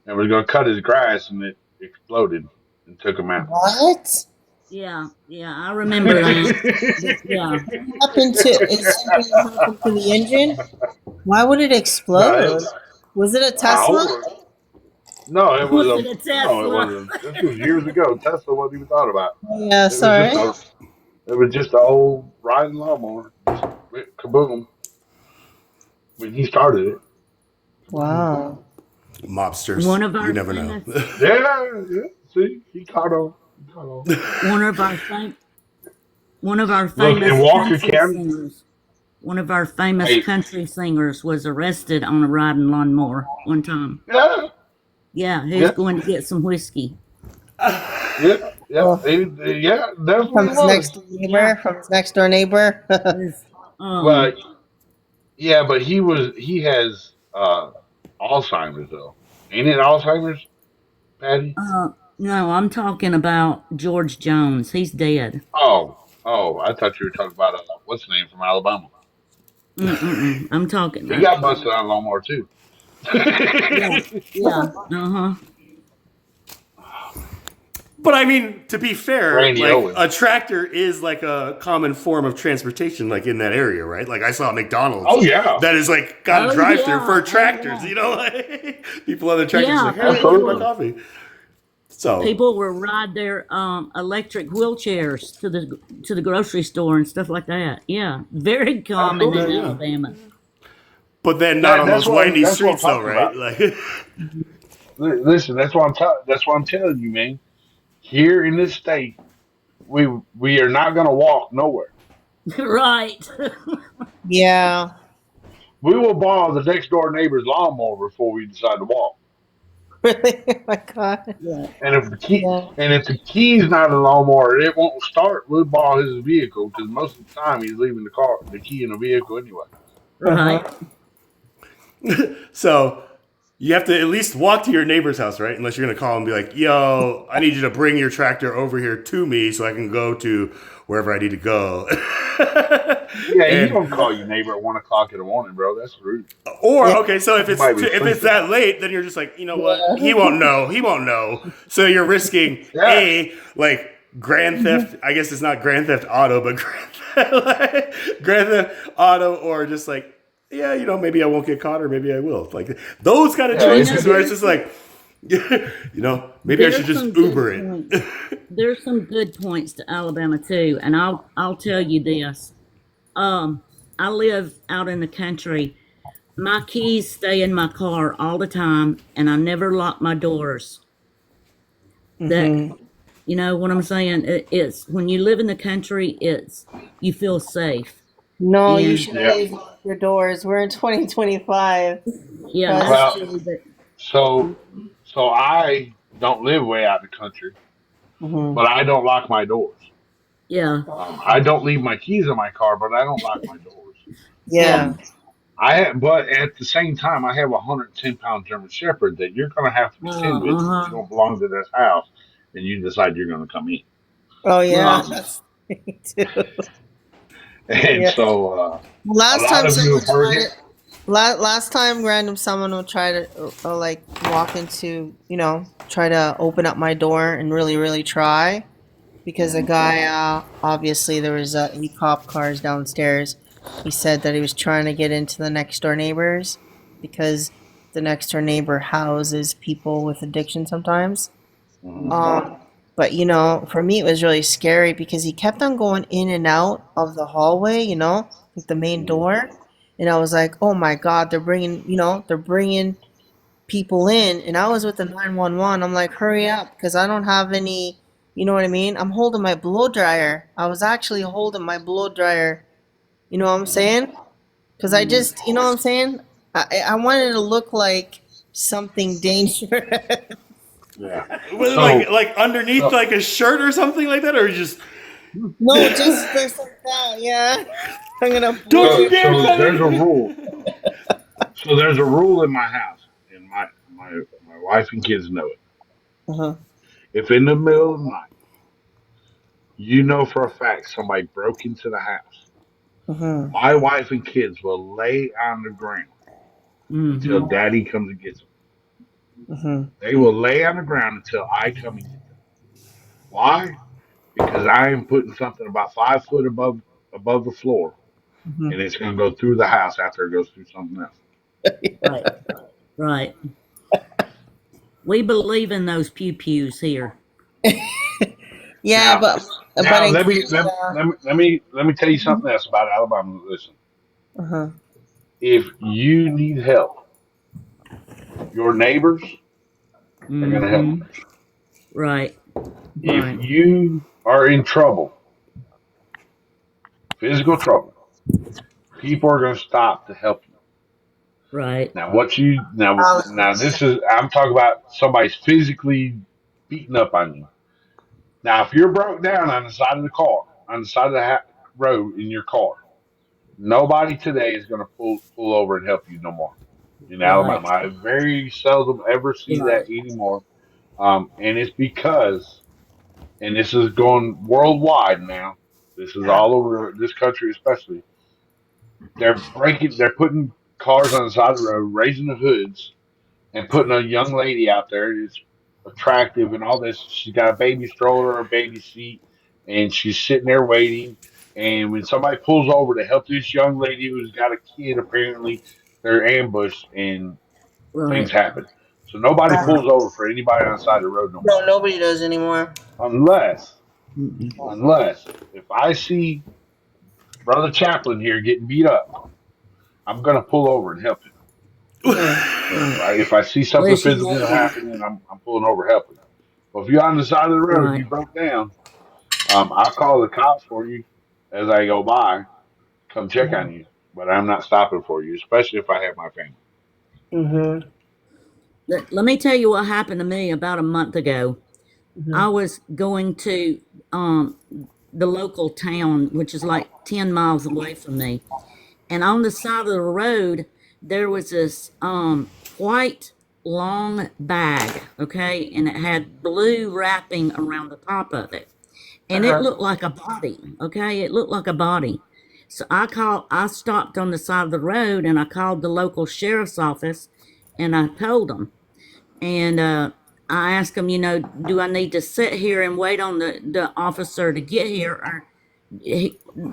and was going to cut his grass, and it exploded and took him out. What Yeah, I remember that. Yeah. happened to? Is something that happened to the engine? Why would it No, explode? Was it a Tesla? no, it was Was a it a no, it Tesla? wasn't. This was years ago. Tesla wasn't even thought about. Yeah, It was sorry. it was just an old riding lawnmower. Just went kaboom when he started it. Wow. mobsters, One of our you never know. famous, Yeah. See, he caught on. one of our Look, in famous Walker country County, singers. One of our famous hey, country singers was arrested on a riding lawnmower one time. yeah, Yeah, he was yeah, going to get some whiskey. yeah, Well, yeah. That's what from he his next was. door Yeah, neighbor. From his next door neighbor. his, But yeah, but he has Alzheimer's though. Ain't it Alzheimer's, Patty? no, I'm talking about George Jones. He's dead. Oh, I thought you were talking about what's the name from Alabama. I'm talking. He got busted on a lawnmower too. Yeah. Uh huh. But I mean, to be fair, Randy like Owens. a tractor is like a common form of transportation, like in that area, right? Like I saw a McDonald's Oh yeah, that is like got a Oh drive-through yeah. for Oh tractors. yeah. Like people on the tractors Yeah. like, hey, where's my absolutely. coffee? So People will ride their electric wheelchairs to the grocery store and stuff like that. Yeah, very common in Absolutely. yeah. Alabama. But then not on those windy That's what I'm streets, though, talking right? about. Like, Listen, that's what I'm telling you, man. Here in this state, we are not gonna walk nowhere. Right. Yeah. We will borrow the next door neighbor's lawnmower before we decide to walk. Really? Oh my God. Yeah. And if Yeah. the key's not a lawnmower, it won't start. We'll borrow his vehicle because most of the time he's leaving the key in the vehicle anyway. Right. so you have to at least walk to your neighbor's house, right? Unless you're going to call and be like, yo, I need you to bring your tractor over here to me so I can go to wherever I need to go. Yeah, you And don't call your neighbor at 1 o'clock in the morning, bro. That's rude. or Yeah. okay, so if You might be it's sleeping. that late, then you're just like, you know what? He won't know. He won't know. So you're risking Yeah. like grand theft. I guess it's not grand theft auto, but grand theft auto, or just like, yeah, maybe I won't get caught, or maybe I will. Like those kind of Yeah, changes where it's just like, maybe I should just Uber it. points. There's some good points to Alabama too, and I'll tell you this. I live out in the country. My keys stay in my car all the time, and I never lock my doors. That you know what I'm saying? It's when you live in the country, you feel safe. No, you And should Yeah. always lock your doors. We're in 2025. yeah, Well, that's Well, true. But so I don't live way out in the country, Mhm. but I don't lock my doors. yeah, I don't leave my keys in my car, but I don't lock my doors. Yeah. But at the same time, I have a 110-pound German Shepherd that you're going to have to contend with if you uh-huh. don't belong to this house and you decide you're going to come in. Oh yeah. Right. That's me too. And Yeah. so Well, a last lot time of you someone have heard tried it. it. Last time, random someone will try to like walk into, try to open up my door and really, really try, because a guy, obviously there was cop cars downstairs. He said that he was trying to get into the next door neighbors because the next door neighbor houses people with addiction sometimes. Mhm. Um, But for me, it was really scary because he kept on going in and out of the hallway, like the main door. And I was like, oh my God, they're bringing people in. And I was with the 911. I'm like, hurry up because I don't have any, you know what I mean? I'm holding my blow dryer. I was actually holding my blow dryer. You know what I'm saying? Because I just, you know what I'm saying? I wanted to look like something dangerous. Yeah. Was it So, like underneath so, like a shirt or something like that, or just No, just like that, yeah. I'm gonna don't blow you so, your dare so come there's a in? rule. So there's a rule in my house, and my wife and kids know it. Uh-huh. If in the middle of the night, you know for a fact somebody broke into the house, Uh-huh. my wife and kids will lay on the ground until Mm-hmm. Daddy comes and gets them. Uh-huh. They will lay on the ground until I come and get them. Why? Because I am putting something about 5 foot above the floor, Uh-huh. and it's going to go through the house after it goes through something else. Right. Right. We believe in those pew pews here. Yeah, Now, but now in let me let, Canada, let me let me let me tell you something else about Alabama. Listen, uh-huh. if you need help, your neighbors are going to help Mm-hmm. you. Right. If Right. you are in trouble, physical trouble, people are going to stop to help you. Right. Now, what you now Um, this is I'm talking about somebody's physically beating up on you. Now, if you're broke down on the side of the car, on the side of the road in your car, nobody today is going to pull over and help you no more in Right. Alabama. I very seldom ever see that Right. anymore, and it's because, and this is going worldwide now. This is all over this country, especially. They're putting cars on the side of the road, raising the hoods, and putting a young lady out there that's attractive and all this. She's got a baby stroller or a baby seat, and she's sitting there waiting. And when somebody pulls over to help this young lady who's got a kid, apparently they're ambushed and things Right. happen. So nobody Right. pulls over for anybody on the side of the road no No, more, nobody does anymore. unless Mm-mm. if I see Brother Chaplain here getting beat up, I'm gonna pull over and help him. Hmm. Right? If I see something Unless you physical know them. happening, I'm pulling over helping. But if you're on the side of the road, Right. you broke down, I'll call the cops for you as I go by, come check on you. But I'm not stopping for you, especially if I have my family. Mm-hmm. Let me tell you what happened to me about a month ago. Mm-hmm. I was going to um, the local town, which is like 10 miles away from me. And on the side of the road, there was this white long bag, okay? And it had blue wrapping around the top of it. And it Uh-huh. looked like a body, okay? It looked like a body. So I stopped on the side of the road and I called the local sheriff's office and I told them. And I asked them, do I need to sit here and wait on the officer to get here? Or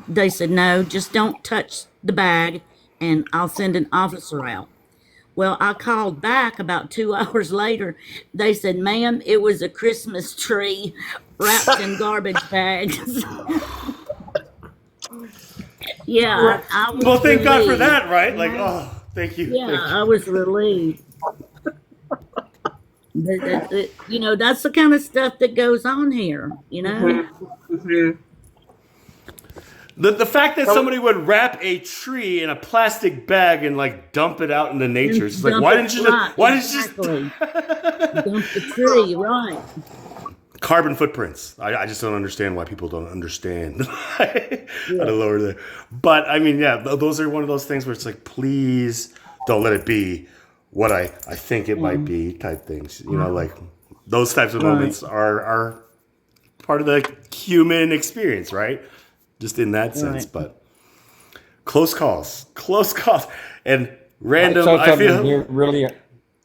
they said, no, just don't touch the bag and I'll send an officer out. Well, I called back about 2 hours later. They said, ma'am, it was a Christmas tree wrapped in garbage bags. Yeah, I was Well, thank God for relieved. that, right? Like, oh, thank you, Yeah, thank you. I was relieved. That's the kind of stuff that goes on here. Mm-hmm. Mm-hmm. The fact that Some, somebody would wrap a tree in a plastic bag and like dump it out into nature, it's And just like, dump why it, didn't you just, right, why didn't you just exactly. Dump the tree, right. carbon footprints? I just don't understand why people don't understand how to Yeah, lower the. But I mean, yeah, those are one of those things where it's like, please don't let it be what I think it might be type things. Like those types of right, moments are part of the human experience, right? Just in that sense, right. but close calls, and I random. saw I something feel here really.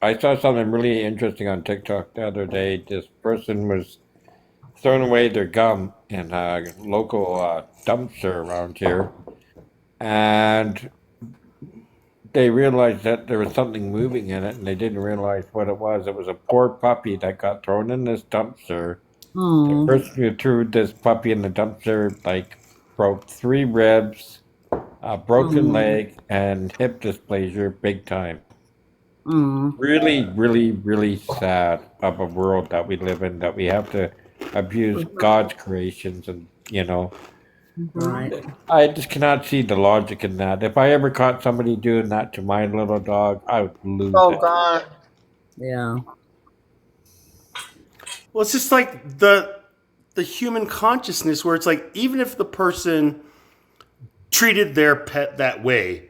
I saw something really interesting on TikTok the other day. This person was throwing away their gum in a local dumpster around here, and they realized that there was something moving in it, and they didn't realize what it was. It was a poor puppy that got thrown in this dumpster, The Oh. person who threw this puppy in the dumpster like broke 3 ribs, a broken Oh. leg, and hip dysplasia big time. Oh. Really, really, really sad of a world that we live in, that we have to abuse God's creations, and Right. I just cannot see the logic in that. If I ever caught somebody doing that to my little dog, I would lose Oh it. God. Yeah. Well, it's just like the human consciousness, where it's like, even if the person treated their pet that way,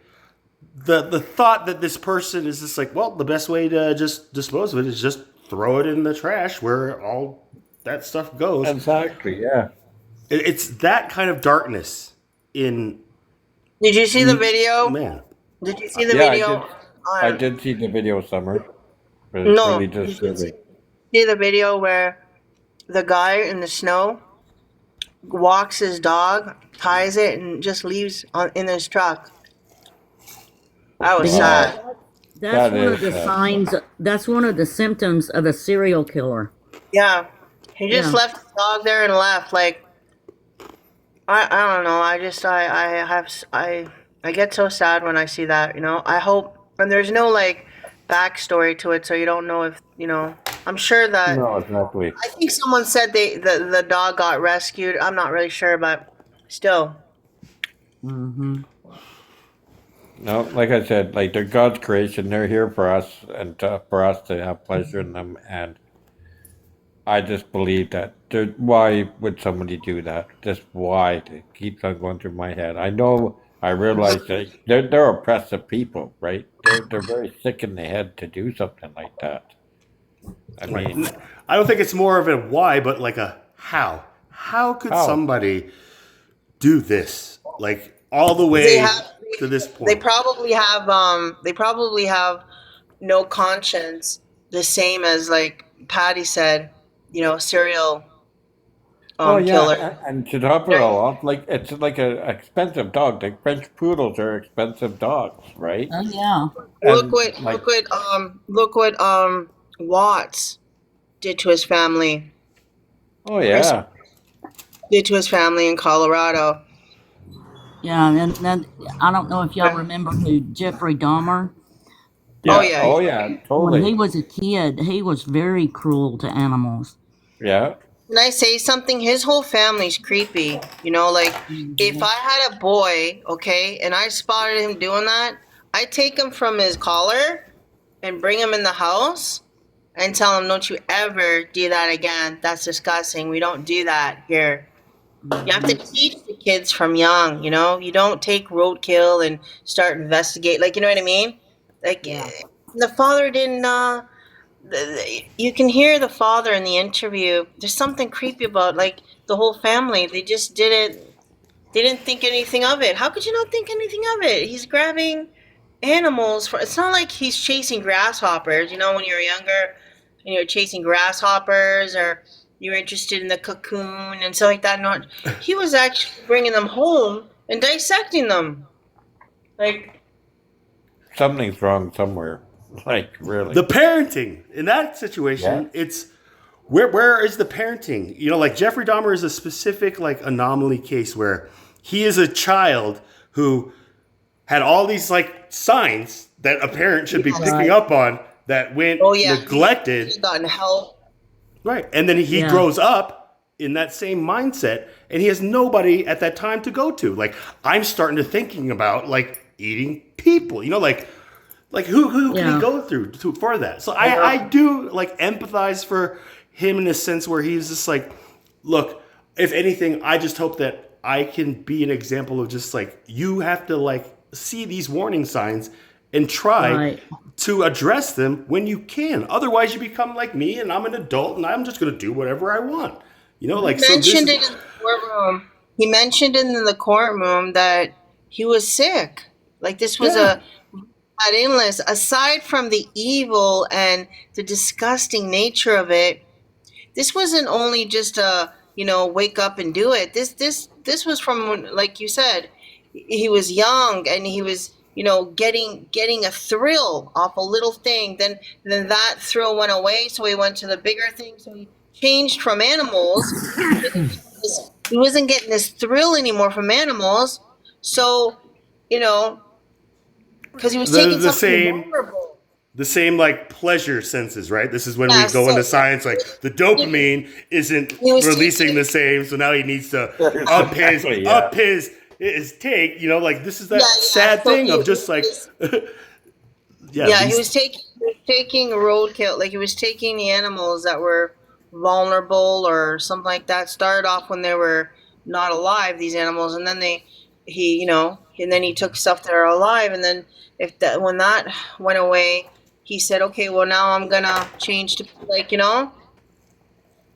the thought that this person is just like, well, the best way to just dispose of it is just throw it in the trash where all that stuff goes. Exactly, yeah. It's that kind of darkness in Did you see the video? man. Did you see the Yeah, video? I did see the video, Summer. But it's No. really Did you disturbing. see the video where the guy in the snow walks his dog, ties it, and just leaves in his truck? That was Yeah. sad. That's That one of is the sad. signs. That's one of the symptoms of a serial killer. Yeah. He just Yeah. left the dog there and left. Like, I don't know. I get so sad when I see that. I hope, and there's no like backstory to it, so you don't know if I'm sure that No, exactly. I think someone said the dog got rescued. I'm not really sure, but still. Mm-hmm. No, like I said, like they're God's creation. They're here for us, and for us to have pleasure in them. And I just believe that. Why would somebody do that? Just why? It keeps on going through my head. I realize that they're oppressive people, right? They're very sick in the head to do something like that. I mean, I don't think it's more of a why, but like a how. How could How? somebody do this? Like all the They way have to this they point. probably have no conscience, the same as like Patty said, serial oh killer. yeah, and to top it all off, like it's like an expensive dog. Like French poodles are expensive dogs, right? Oh yeah. Look And what like, look what Watts did to his family. oh yeah, Did to his family in Colorado. Yeah, and then I don't know if y'all remember who Jeffrey Dahmer. yeah, Oh yeah. oh yeah, When he totally, was a kid, he was very cruel to animals. yeah. Can I say something? His whole family's creepy. Like if I had a boy, okay, and I spotted him doing that, I'd take him from his collar and bring him in the house and tell him, don't you ever do that again. That's disgusting. We don't do that here. You have to teach the kids from young, You don't take roadkill and start investigate. Like, you know what I mean? Like, Yeah. the father didn't, you can hear the father in the interview. There's something creepy about, like, the whole family. They just didn't think anything of it. How could you not think anything of it? He's grabbing animals. It's not like he's chasing grasshoppers. When you're younger and you're chasing grasshoppers, or you're interested in the cocoon and stuff like that. Not, he was actually bringing them home and dissecting them. Like, Something's wrong somewhere. Like really, The parenting in that situation, it's where is the parenting? Like Jeffrey Dahmer is a specific like anomaly case where he is a child who had all these like signs that a parent should be picking up on that went oh yeah, neglected. He's gotten help. Right. And then he Yeah. grows up in that same mindset, and he has nobody at that time to go to. Like, I'm starting to thinking about like eating people, like who can Yeah. he go through for that? So I do like empathize for him in a sense where he's just like, look, if anything, I just hope that I can be an example of just like, you have to like see these warning signs and try Right. to address them when you can. Otherwise, you become like me, and I'm an adult, and I'm just going to do whatever I want. Like so. Mentioned it in the courtroom. He mentioned it in the courtroom that he was sick. Like, this was Yeah. an illness. Aside from the evil and the disgusting nature of it, this wasn't only just a wake up and do it. This was from, like you said, he was young and he was getting a thrill off a little thing. Then that thrill went away, so he went to the bigger thing. So changed from animals. He wasn't getting this thrill anymore from animals. So, you know, because he was taking The something same vulnerable. the same like pleasure senses, right? This is when we Yeah, go into so science. Like the dopamine isn't he was releasing taking, the same, so now he needs to Exactly, yeah. up his take. You know, like this is yeah, that yeah. sad So thing of just like yeah, yeah, he these was taking roadkill. Like he was taking the animals that were vulnerable or something like that. Started off when they were not alive, these animals, and then and then he took stuff that are alive, and then when that went away, he said, okay, well now I'm gonna change to like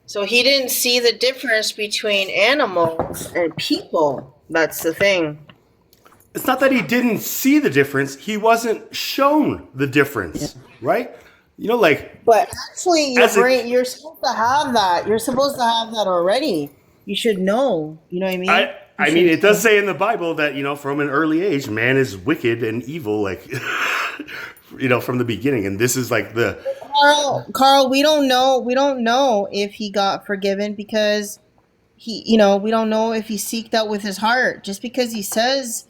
So he didn't see the difference between animals and people. That's the thing. it's not that he didn't see the difference, he wasn't shown the difference, right? You know, like But actually, your as a brain, you're supposed to have that. You're supposed to have that already. You should know. You know what I mean? You I mean, should it does say in the Bible that from an early age, man is wicked and evil, like from the beginning, and this is like the Carl, we don't know. We don't know if he got forgiven because we don't know if he seeked out with his heart. Just because he says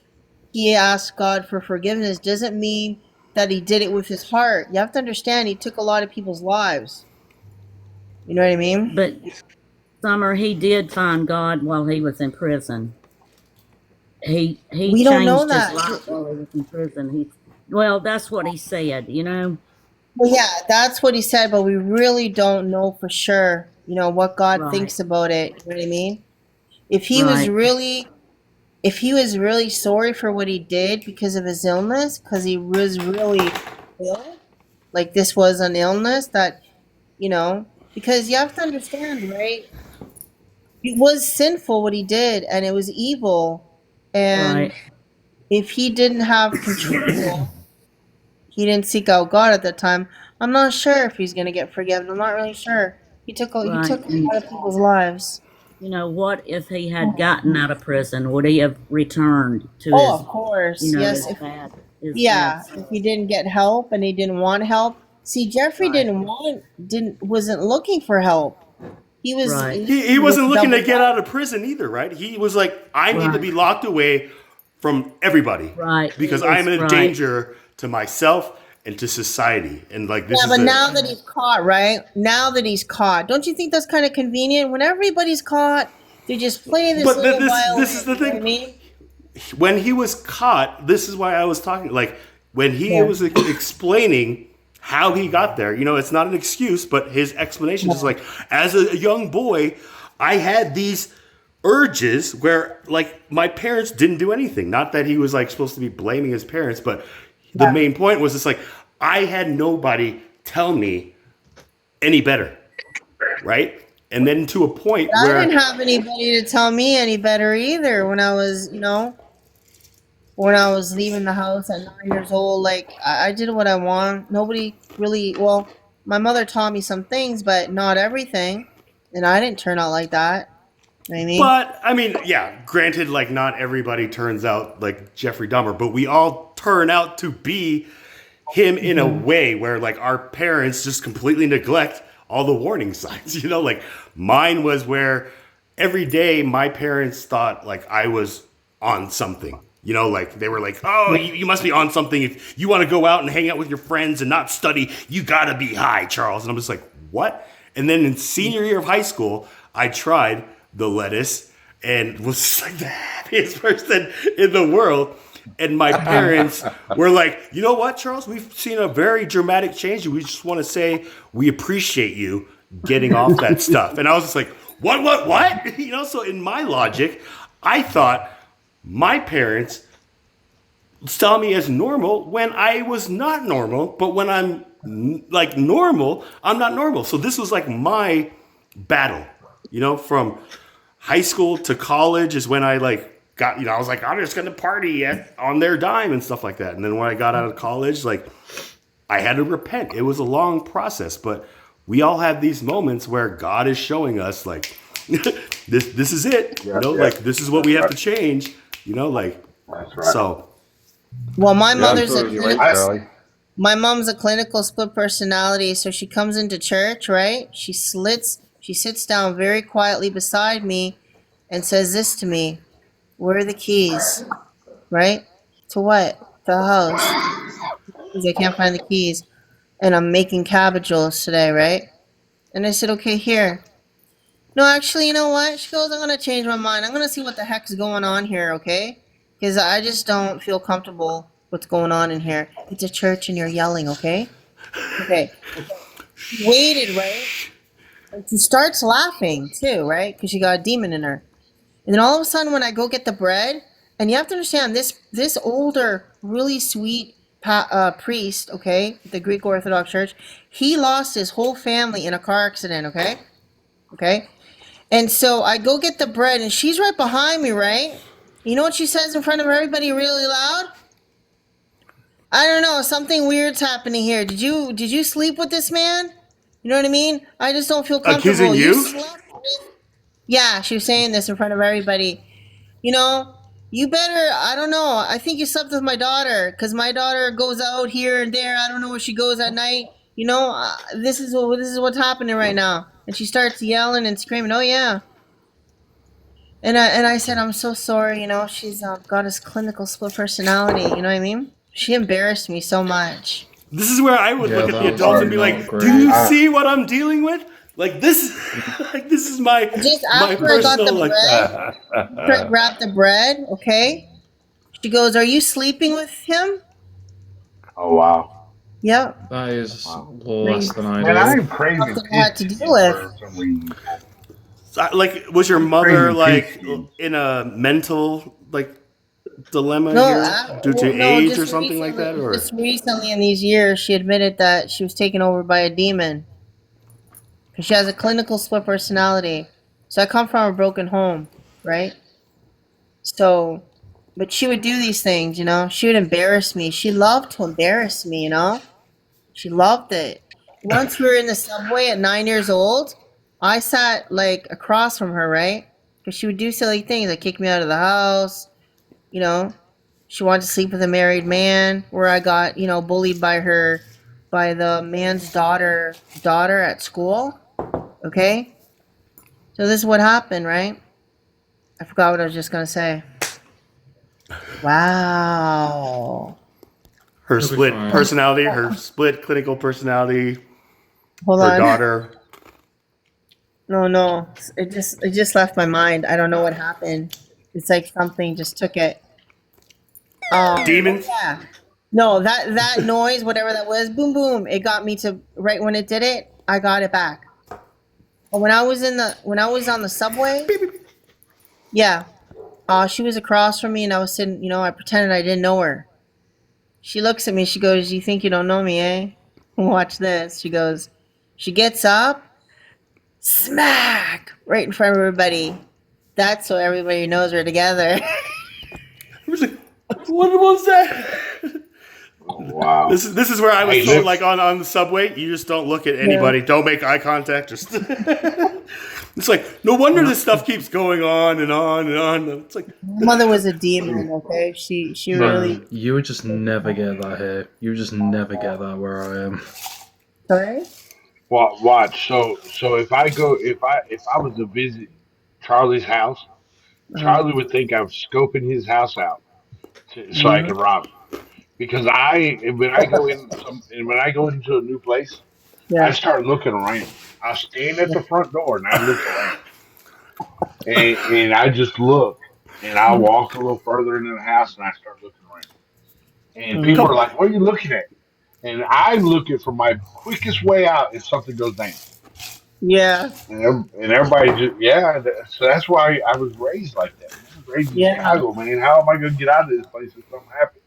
he asked God for forgiveness doesn't mean that he did it with his heart. You have to understand, he took a lot of people's lives. You know what I mean? But Summer, he did find God while he was in prison. He We don't know changed his that. life while he was in prison. Well, that's what he said, Well, yeah, that's what he said, but we really don't know for sure, what God Right, thinks about it. You know what I mean? If he was right, really if he was really sorry for what he did because of his illness, because he was really ill, like this was an illness that, because you have to understand, right? It was sinful what he did, and it was evil. And right, if he didn't have control, he didn't seek out God at that time. I'm not sure if he's gonna get forgiven. I'm not really sure. He took a right. And lot of people's lives. what if he had gotten out of prison? Would he have returned to Oh, his, of course, yes. his Yeah, bad if self? he didn't get help and he didn't want help. See, Jeffrey Right, wasn't looking for help. He was right, he was wasn't looking to double get out down. of prison either, right? He was like, I need to right, be locked away from everybody right. He because was I'm in a right, danger to myself and to society. And like this Yeah, is but a now that he's caught, right? Now that he's caught, don't you think that's kind of convenient? When everybody's caught, they just play this but little this is violin. the You know what I thing. mean? When he was caught, this is why I was talking. Like when he Yeah. was explaining how he got there, it's not an excuse, but his explanation is like, as a young boy, I had these urges where like my parents didn't do anything. Not that he was like supposed to be blaming his parents, but the Yeah. main point was just like I had nobody tell me any better, right? And then to a point I didn't where have anybody to tell me any better either when I was, when I was leaving the house at 9 years old. Like I did what I want. Nobody really. Well, my mother taught me some things, but not everything. And I didn't turn out like that. You know what I mean? but I mean, yeah, granted, like not everybody turns out like Jeffrey Dahmer, but we all turn out to be him in a way where like our parents just completely neglect all the warning signs. Like mine was where every day my parents thought like I was on something. Like they were like, oh, you must be on something. If you want to go out and hang out with your friends and not study, you gotta be high, Charles. And I'm just like, what? And then in senior year of high school, I tried the lettuce and was like the happiest person in the world. And my parents were like, you know what, Charles? We've seen a very dramatic change. And we just want to say we appreciate you getting off that stuff. And I was just like, what? So in my logic, I thought my parents saw me as normal when I was not normal. But when I'm like normal, I'm not normal. So this was like my battle, from high school to college is when I like got, I was like, I'm just gonna party on their dime and stuff like that. And then when I got out of college, like I had to repent. It was a long process, but we all have these moments where God is showing us like this is it. Like this is what we have to change. Like That's right. so. Well, my You're mother's a absolutely right, clinical. Charlie. My mom's a clinical split personality, so she comes into church, right? She She sits down very quietly beside me and says this to me: "Where are the keys?" Right? To what? The house. Because I can't find the keys. And I'm making cabbage rolls today, right? And I said, okay, here. No, actually, you know what? She goes, I'm going to change my mind. I'm going to see what the heck is going on here, okay? Because I just don't feel comfortable what's going on in here. It's a church and you're yelling, okay? Okay. She waited, right? And she starts laughing, too, right? Because she got a demon in her. And then all of a sudden, when I go get the bread, and you have to understand, this older, really sweet priest, okay, the Greek Orthodox Church, he lost his whole family in a car accident, okay? Okay? And so I go get the bread, and she's right behind me, right? You know what she says in front of everybody really loud? I don't know, something weird's happening here. Did you sleep with this man? You know what I mean? I just don't feel comfortable. Accusing you? Slept with... Yeah, she was saying this in front of everybody. You know, you better, I don't know, I think you slept with my daughter, because my daughter goes out here and there. I don't know where she goes at night. You know, this is what's happening right now. And she starts yelling and screaming, oh yeah. And I said, I'm so sorry, you know, she's got this clinical split personality, you know what I mean? She embarrassed me so much. This is where I would Yeah, look at that the was adults and be not like, great. "Do you see what I'm dealing with? Like this, like this is my Just my after I got personal the like." bread, after I grabbed the bread, okay? She goes, are you sleeping with him? Oh wow. Yep. That is Wow. less than Man, I ideal. am craving Something I had to pizza deal with. for some reason. Like, was your mother Crazy like pizza. in a mental like dilemma No, here due to no, age just or something like that, or just recently in these years, she admitted that she was taken over by a demon. Because she has a clinical split personality. So I come from a broken home, right? So, but she would do these things, you know? She would embarrass me. She loved to embarrass me, you know? She loved it. Once we were in the subway at 9 years old, I sat like across from her, right? Because she would do silly things like kick me out of the house, you know? She wanted to sleep with a married man, where I got, you know, bullied by the man's daughter at school. Okay? So this is what happened, right? I forgot what I was just gonna say. Wow. her It'll be split fine. personality, her split clinical personality, Hold her on. daughter. No. It just left my mind. I don't know what happened. It's like something just took it. Demons? Yeah. No, that noise, whatever that was, boom boom, it got me to right when it did it, I got it back. But when I was on the subway, yeah. She was across from me and I was sitting, you know, I pretended I didn't know her. She looks at me, she goes, you think you don't know me, eh? Watch this. She gets up, smack, right in front of everybody. That's so everybody knows we're together. I was like, what was that? Oh, wow. This is where I was Hey, so look. like on the subway. You just don't look at anybody. Don't make eye contact. Just it's like no wonder this stuff keeps going on and on and on. It's like My mother was a demon, okay? She really... You would just never get that here. You would just never get that where I am. Sorry? Watch. So if I was to visit Charlie's house, Charlie would think I'm scoping his house out so I can rob him. Because when I go into a new place, I Yeah. start looking around. I stand at the front door and I look around, and I just look, and I walk a little further into the house and I start looking around. And people are like, "What are you looking at?" And I'm looking for my quickest way out if something goes down. Yeah. And everybody just so that's why I was raised like that. I was raised in Yeah. Chicago, man. How am I going to get out of this place if something happens?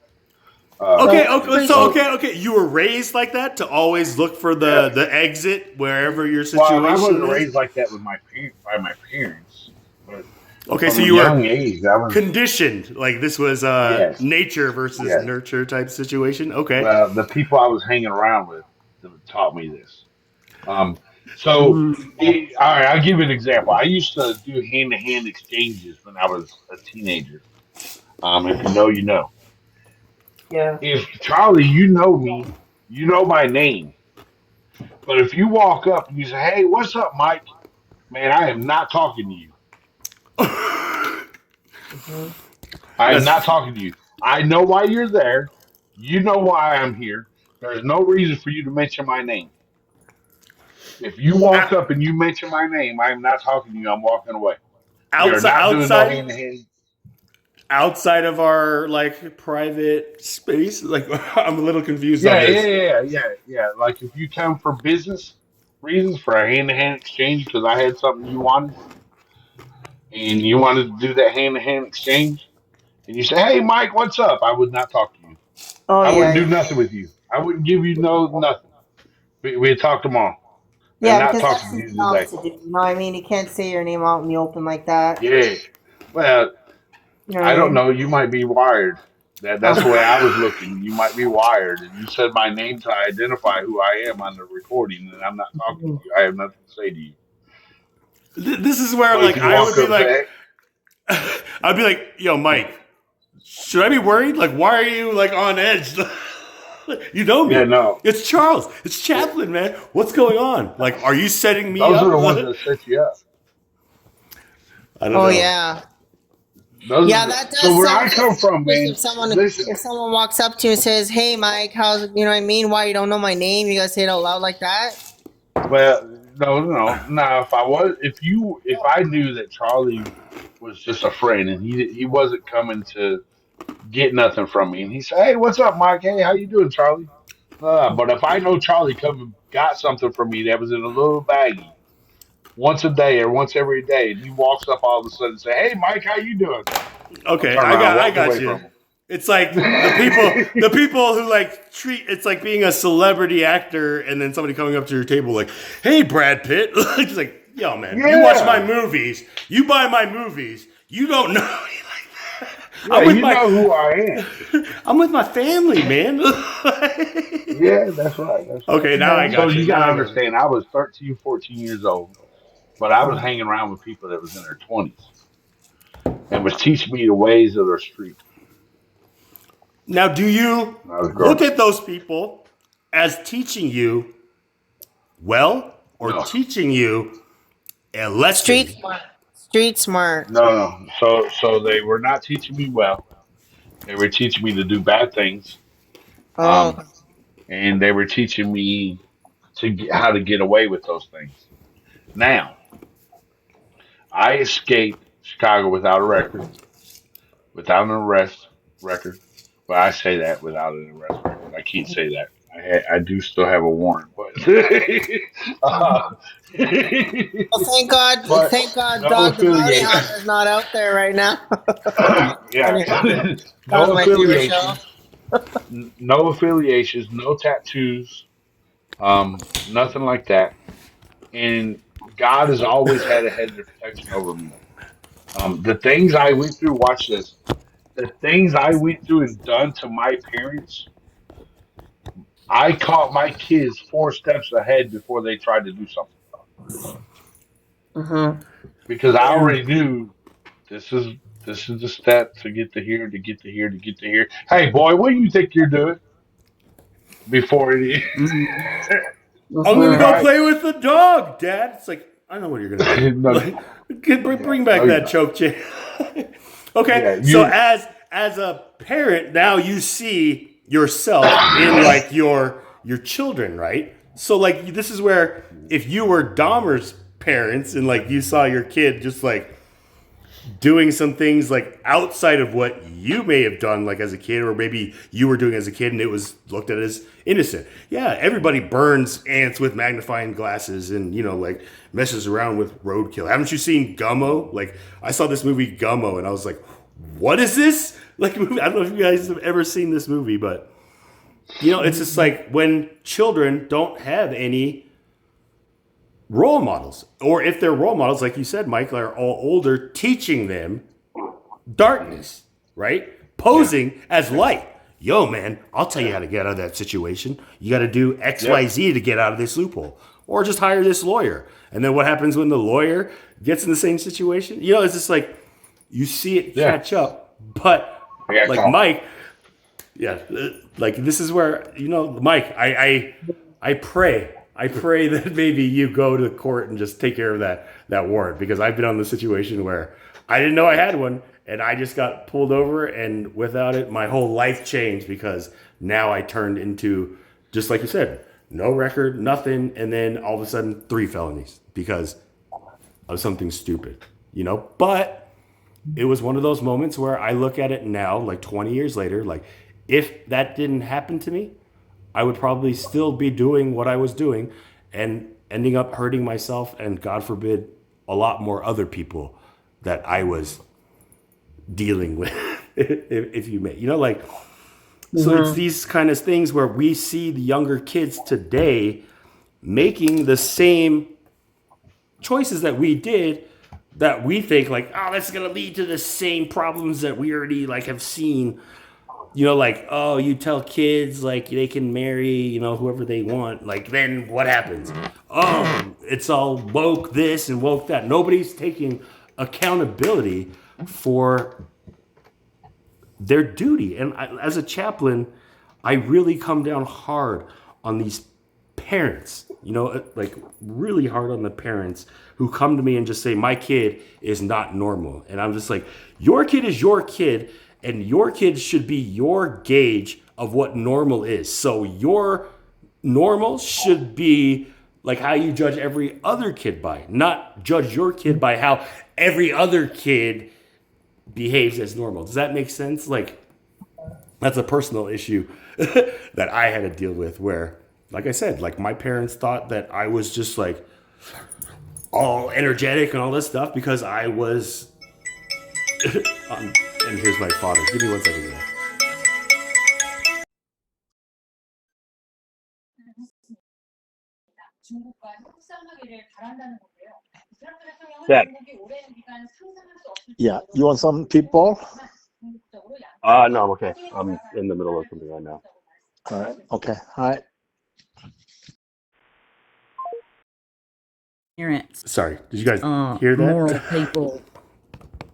Okay. You were raised like that to always look for the exit wherever your situation Well, I wasn't is. raised like that with by my parents, but Okay, from so a you young were age, I was conditioned. Like this was Yes. nature versus Yes. nurture type situation. Okay. the people I was hanging around with taught me this. So, all right, I'll give you an example. I used to do hand-to-hand exchanges when I was a teenager. If you know, you know. Yeah. If Charlie, you know me, you know my name. But if you walk up and you say, "Hey, what's up, Mike?" man, I am not talking to you. Mhm. I am That's not talking to you. I know why you're there. You know why I'm here. There's no reason for you to mention my name. If you walk up and you mention my name, I am not talking to you. I'm walking away. We are outside not doing no outside hand to hand. outside of our like private space. Like I'm a little confused on Yeah, yeah, this. yeah, yeah, yeah. Like if you come for business reasons for a hand to hand exchange because I had something you wanted and you wanted to do that hand to hand exchange and you say, "Hey, Mike, what's up?" I would not talk to you. Oh I wouldn't yeah, do nothing with you. I wouldn't give you no nothing. We'd talk tomorrow. I'm yeah, not because talking that's to his you job today. to do. You know what I mean? You can't say your name out in the open like that. Yeah. Well, You know what I I don't mean? know. You might be wired. That's the Oh, way I was looking. You might be wired, and you said my name to identify who I am on the recording, and I'm not talking to you. I have nothing to say to you. This is where But if like you I would walk be up and like, say, I'd be like, yo, Mike, should I be worried? Like, why are you like on edge? You know "Yeah, me. no, It's Charles. It's yeah, Chaplin, man. What's going on? Like, are you setting me those are up? the ones that set you up. I don't Oh know. yeah. Those Yeah, are the, that so does where sound I come from, suspicious man. if someone Listen, if someone walks up to you and says, "Hey, Mike, how's you know what I mean? Why you don't know my name? You gotta say it out loud like that." well, no, no, no. If I knew that Charlie was just a friend and he wasn't coming to get nothing from me, and he said, "Hey, what's up, Mike? Hey, how you doing, Charlie?" But if I know Charlie come and got something from me that was in a little baggie once a day or once every day, and he walks up all of a sudden and say, "Hey, Mike, how you doing?" I'll Okay, turn around and I walk got away you. from him. It's like the people who like treat it's like being a celebrity actor and then somebody coming up to your table like, "Hey, Brad Pitt," it's like, "Yo, man, you watch my Yeah, movies, you buy my movies, you don't know." yeah, I'm with you my know who I am. I'm with my family, man. Yeah, that's right. That's right. Okay, now I yeah. So got you. you Now got to I got you. understand, I was 13, 14 years old, but I was hanging around with people that was in their 20s and was teaching me the ways of their street Now, do you when I was look growing up. at those people as teaching you well or No, teaching you a Street lesson? smart. Street smart. no, no. So they were not teaching me well. They were teaching me to do bad things. Oh, Um, and they were teaching me how to get away with those things. Now, I escaped Chicago without a record, without an arrest record. Well, I say that without an arrest record. I can't say that. I do still have a warrant, but uh, well, thank God. but Thank God, no Dog the Bounty affiliation. Hunter is not out there right now. Yeah, Funny. That was no my favorite show. affiliations, no affiliations, no tattoos, nothing like that. And God has always had a hedge of protection over me. The things I went through, watch this. The things I went through and done to my parents, I caught my kids 4 steps ahead before they tried to do something Mhm. because I Yeah. already knew this is this is the step to get to here, to get to here, to get to here. Hey, boy, what do you think you're doing before it? Mhm. I'm gonna Mhm. go Right? play with the dog, Dad. It's like I know what you're gonna do. No, Like, yeah, bring no, back you're that not. choke chain. Okay, Yeah, so you. as a parent, now you see yourself in like your children, right? So like this is where if you were Dahmer's parents and like you saw your kid just like doing some things like outside of what you may have done like as a kid or maybe you were doing as a kid and it was looked at as innocent. Yeah, everybody burns ants with magnifying glasses and you know like messes around with roadkill. Haven't you seen Gummo? Like I saw this movie Gummo and I was like, what is this? Like I don't know if you guys have ever seen this movie, but you know, it's just like when children don't have any role models, or if they're role models, like you said, Mike, are all older, teaching them darkness, right? Yeah. Posing as light. Yo, man, I'll tell you how to get out of that situation. You got to do X, Y, Yep. Z to get out of this loophole, or just hire this lawyer. And then what happens when the lawyer gets in the same situation? You know, it's just like you see it Yeah. catch up, but I got like caught. Mike, yeah, like this is where you know, Mike. I pray I pray that maybe you go to the court and just take care of that warrant, because I've been on the situation where I didn't know I had one and I just got pulled over, and without it, my whole life changed, because now I turned into, just like you said, no record, nothing, and then all of a sudden 3 felonies because of something stupid, you know? But it was one of those moments where I look at it now, like 20 years later, like if that didn't happen to me, I would probably still be doing what I was doing and ending up hurting myself and, God forbid, a lot more other people that I was dealing with, if you may. You know, like, so it's these kind of things where we see the younger kids today making the same choices that we did, that we think like, oh, that's going to lead to the same problems that we already like have seen. You know, like, oh, you tell kids like they can marry, you know, whoever they want. Like, then what happens? Oh, it's all woke this and woke that. Nobody's taking accountability for their duty. And as a chaplain, I really come down hard on these parents, you know, like really hard on the parents who come to me and just say, my kid is not normal. And I'm just like, your kid is your kid, and your kid should be your gauge of what normal is. So your normal should be like how you judge every other kid by, not judge your kid by how every other kid behaves as normal. Does that make sense? Like, that's a personal issue that I had to deal with, where, like I said, like my parents thought that I was just like all energetic and all this stuff because I was and here's my father. Give me 1 second, guys. That. Yeah, you want some people? No, I'm okay. I'm in the middle of something right now. All right. Okay. All right. Parents, Sorry, did you guys hear that? moral people.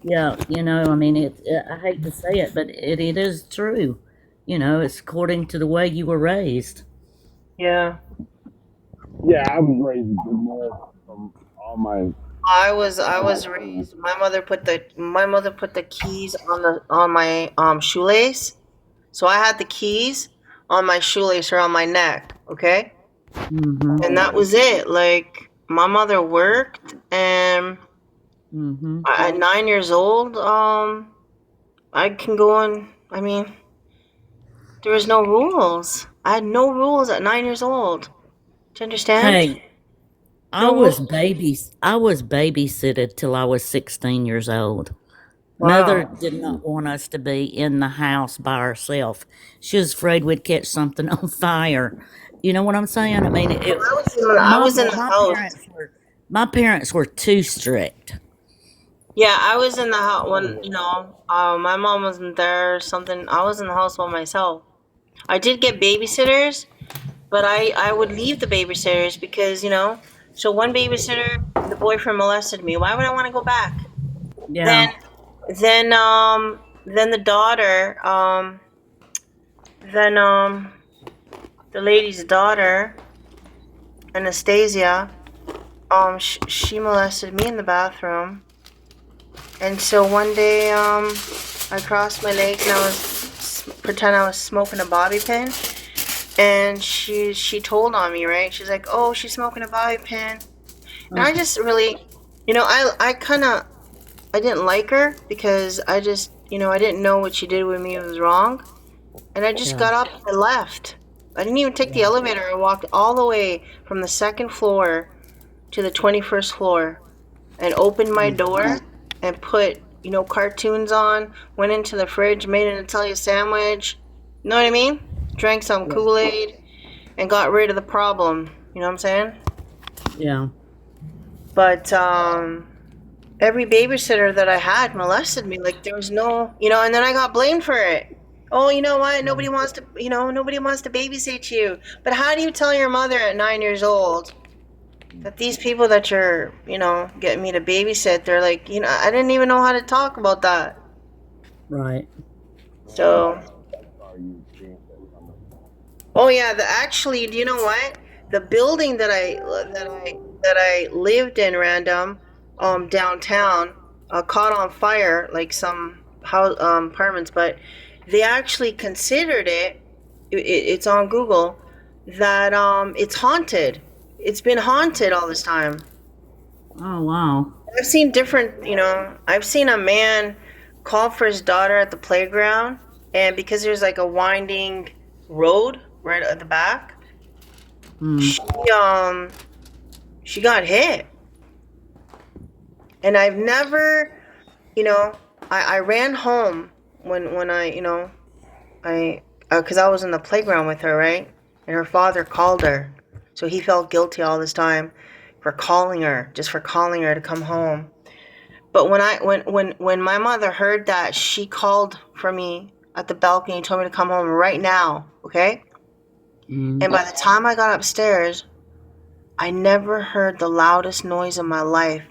Yeah, you know, I mean, I hate to say it, but it is true. You know, it's according to the way you were raised. Yeah. Yeah, I was raised good moral from all my. I was raised. My mother put the keys on my shoelace, so I had the keys on my shoelace around my neck. Okay, Mm-hmm. and that was it. Like my mother worked, and Mm-hmm. at 9 years old, I can go on. I mean, there was no rules. I had no rules at 9 years old. Do you understand? Hey, I No was rules. babysitted till I was 16 years old. Mother Wow. did not want us to be in the house by ourselves. She was afraid we'd catch something on fire. You know what I'm saying? I mean, I was in the house. my parents were too strict. Yeah, I was in the house when, my mom wasn't there or something. I was in the house by myself. I did get babysitters, but I would leave the babysitters because, so one babysitter, the boyfriend molested me. Why would I want to go back? Yeah. Then the daughter, the lady's daughter, Anastasia, she molested me in the bathroom. And so one day, I crossed my legs and I was pretend I was smoking a bobby pin, and she told on me, right? She's like, "Oh, she's smoking a bobby pin," and I just really, I didn't like her because I just, I didn't know what she did with me was wrong, and I just got up and left. I didn't even take the elevator. I walked all the way from the 2nd floor to the 21st floor, and opened my door. And put, cartoons on, went into the fridge, made an Italian sandwich, you know what I mean? Drank some Kool-Aid, and got rid of the problem, you know what I'm saying? Yeah. But, every babysitter that I had molested me, like, there was no, and then I got blamed for it. Oh, you know what? Nobody wants to babysit you. But how do you tell your mother at 9 years old that these people that you're, getting me to babysit, they're like, I didn't even know how to talk about that. Right. So, oh yeah, actually, do you know what? the building that I lived in, random, downtown, caught on fire, like some house apartments, but they actually considered it's on Google that it's haunted. It's been haunted all this time. Oh, wow. I've seen different, I've seen a man call for his daughter at the playground, and because there's like a winding road right at the back, Hmm. she got hit. And I've never, I ran home when because I was in the playground with her, right? And her father called her. So he felt guilty all this time for calling her, just for calling her to come home. But when my mother heard that, she called for me at the balcony and told me to come home right now, okay? Mm. And by the time I got upstairs, I never heard the loudest noise in my life.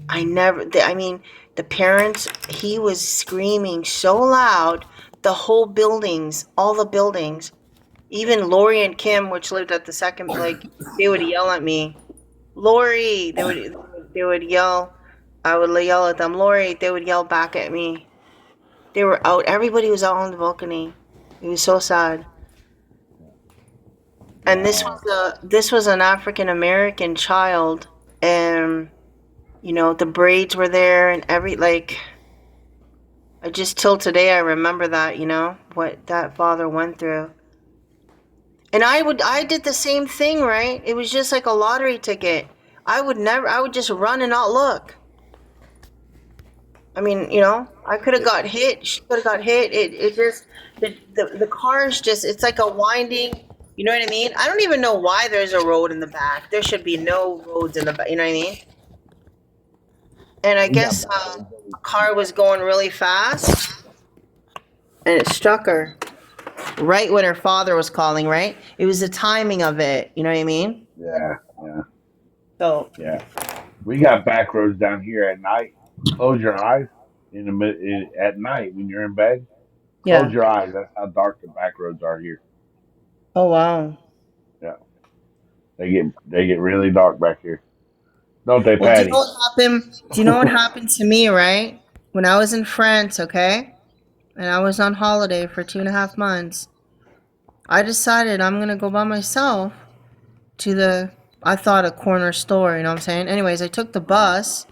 The parents, he was screaming so loud, all the buildings, even Lori and Kim, which lived at the second, they would yell at me. Lori, they would yell. I would yell at them. Lori, they would yell back at me. They were out. Everybody was out on the balcony. It was so sad. And this was an African American child, and the braids were there and I just till today I remember that, what that father went through. And I did the same thing, right? It was just like a lottery ticket. I would just run and not look. I mean, I could have got hit. She could have got hit. It just, the cars just, it's like a winding, you know what I mean? I don't even know why there's a road in the back. There should be no roads in the back, you know what I mean? And I guess a car was going really fast, and it struck her right when her father was calling, right? It was the timing of it, you know what I mean? Yeah. So, Yeah. We got back roads down here at night. Close your eyes at night when you're in bed. Close yeah. your eyes. That's how dark the back roads are here. Oh, wow. Yeah. They get really dark back here. Don't they, Well, Patty? do you know what happened to me, right? When I was in France, okay? And I was on holiday for 2.5 months. I decided I'm going to go by myself to I thought a corner store, you know what I'm saying? Anyways, I took the bus,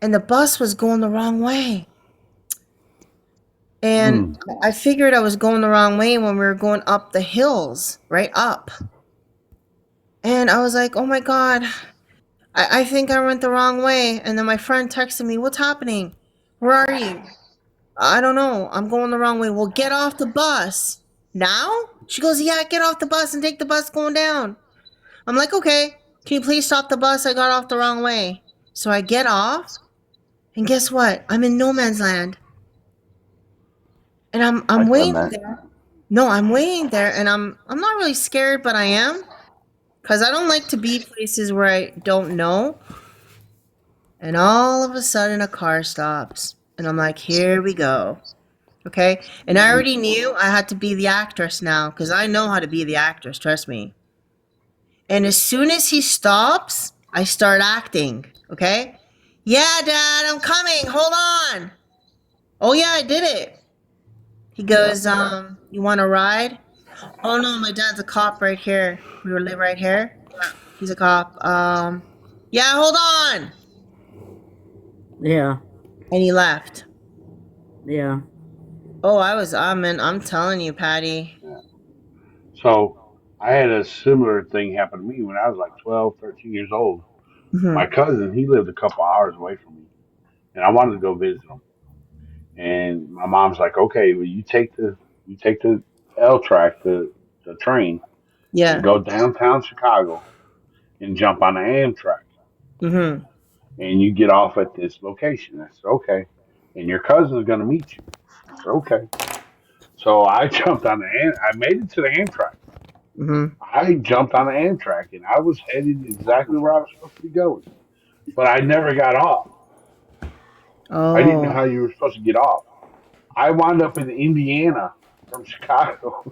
and the bus was going the wrong way. And I figured I was going the wrong way when we were going up the hills, right up. And I was like, oh my God, I think I went the wrong way. And then my friend texted me, what's happening? Where are you? I don't know. I'm going the wrong way. Well, get off the bus. Now? She goes, yeah, get off the bus and take the bus going down. I'm like, okay, can you please stop the bus? I got off the wrong way. So I get off, and guess what? I'm in no man's land. And I'm waiting there. No, I'm waiting there, and I'm not really scared, but I am. Because I don't like to be places where I don't know. And all of a sudden, a car stops. And I'm like, here we go. Okay? And I already knew I had to be the actress now. Because I know how to be the actress, trust me. And as soon as he stops, I start acting. Okay? Yeah, Dad, I'm coming. Hold on. Oh, yeah, I did it. He goes, you want to ride? Oh, no, my dad's a cop right here. We live right here. He's a cop. Yeah, hold on. Yeah. And he left. Yeah. Oh, I'm telling you, Patty. So I had a similar thing happen to me when I was like 12, 13 years old. Mhm. My cousin, he lived a couple hours away from me, and I wanted to go visit him. And my mom's like, okay, well, you take the L track, the train, Yeah. and go downtown Chicago and jump on the Amtrak, Mm-hmm. and you get off at this location. I said, okay, and your cousin's gonna meet you. I said, okay. So I jumped on I made it to the Amtrak. Mm-hmm. I jumped on the Amtrak, and I was headed exactly where I was supposed to be going, but I never got off. I didn't know Oh. how you were supposed to get off. I wound up in Indiana from Chicago,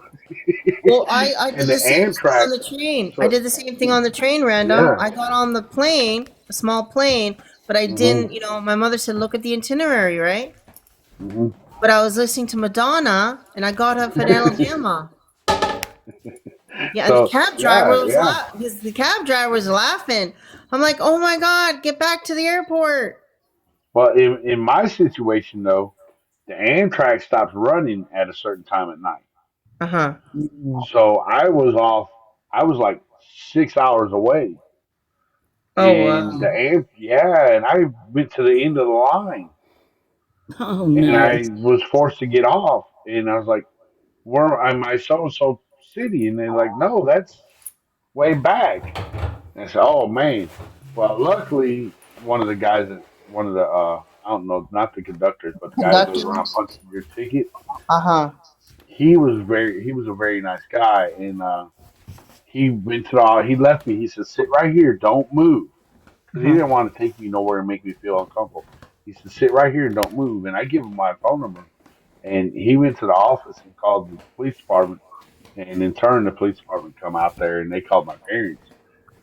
Well, I and did the the same thing Amtrak. on the train. I So did the same thing on the train, random. yeah, I got on the plane, a small plane, but I hmm didn't, my mother said, look at the itinerary, right? hmm But I was listening to Madonna and I got off at Alabama. Yeah, and the so cab driver yeah, was yeah. the cab driver was laughing. I'm like, oh my God, get back to the airport. Well, in my situation though, the Amtrak stops running at a certain time at night. Uh-huh. Mm. So I was off. I was like 6 hours away, Oh and wow. and I went to the end of the line, Oh and no. I was forced to get off, and I was like, "Where am I? So and so city?" And they're like, "No, that's way back." And I said, "Oh man." Well, luckily, one of the I don't know, not the conductors, but the guy that goes around Conductors? punching your ticket. Uh-huh. He was a very nice guy, and he went to he left me. He said, "Sit right here, don't move," because he Uh-huh. didn't want to take me nowhere and make me feel uncomfortable. He said, "Sit right here and don't move." And I give him my phone number, and he went to the office and called the police department, and in turn, the police department come out there and they called my parents.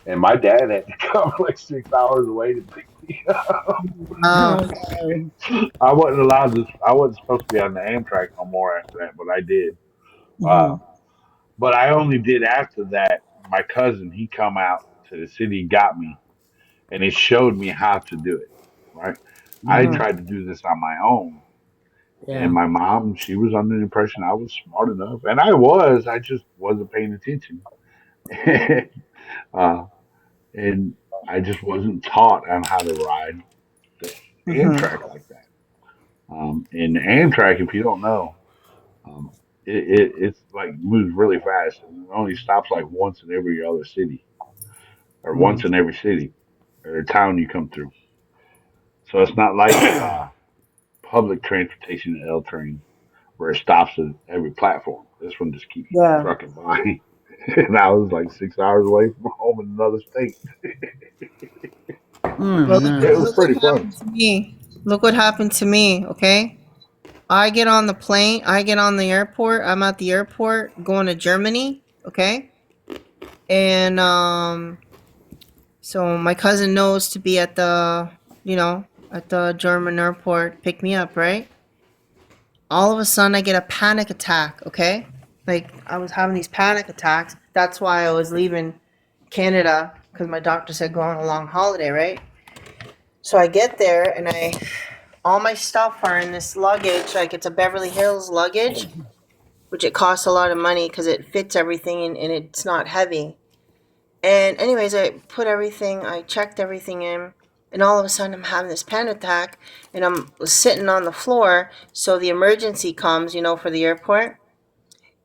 And my dad had to come like 6 hours away to pick me up. Wow. Oh no. I wasn't allowed to. I wasn't supposed to be on the Amtrak no more after that, but I did. Mm-hmm. Uh, but I only did after that. My cousin, he come out to the city, got me, and it showed me how to do it. Right. I Mm-hmm. tried to do this on my own, and Yeah. my mom, she was under the impression I was smart enough, and I was. I just wasn't paying attention, uh, and I just wasn't taught on how to ride the Mm-hmm. Amtrak like that. And the Amtrak, if you don't know, um, it's like moves really fast, and it only stops like once in every other city, or once in every city or town you come through. So it's not like public transportation at L train where it stops at every platform. This one just keeps Yeah. trucking by. And I was like 6 hours away from home in another state. Oh Well, It no. was look what pretty fun. happened to me. Look what happened to me, okay? I get on the plane, I get on the airport, I'm at the airport going to Germany, okay? And so my cousin knows to be at at the German airport, pick me up, right? All of a sudden I get a panic attack, okay? Like I was having these panic attacks. That's why I was leaving Canada because my doctor said go on a long holiday, right? So I get there and all my stuff are in this luggage, like it's a Beverly Hills luggage, which it costs a lot of money because it fits everything and it's not heavy. And anyways, I checked everything in, and all of a sudden I'm having this panic attack, and I'm sitting on the floor. So the emergency comes, for the airport,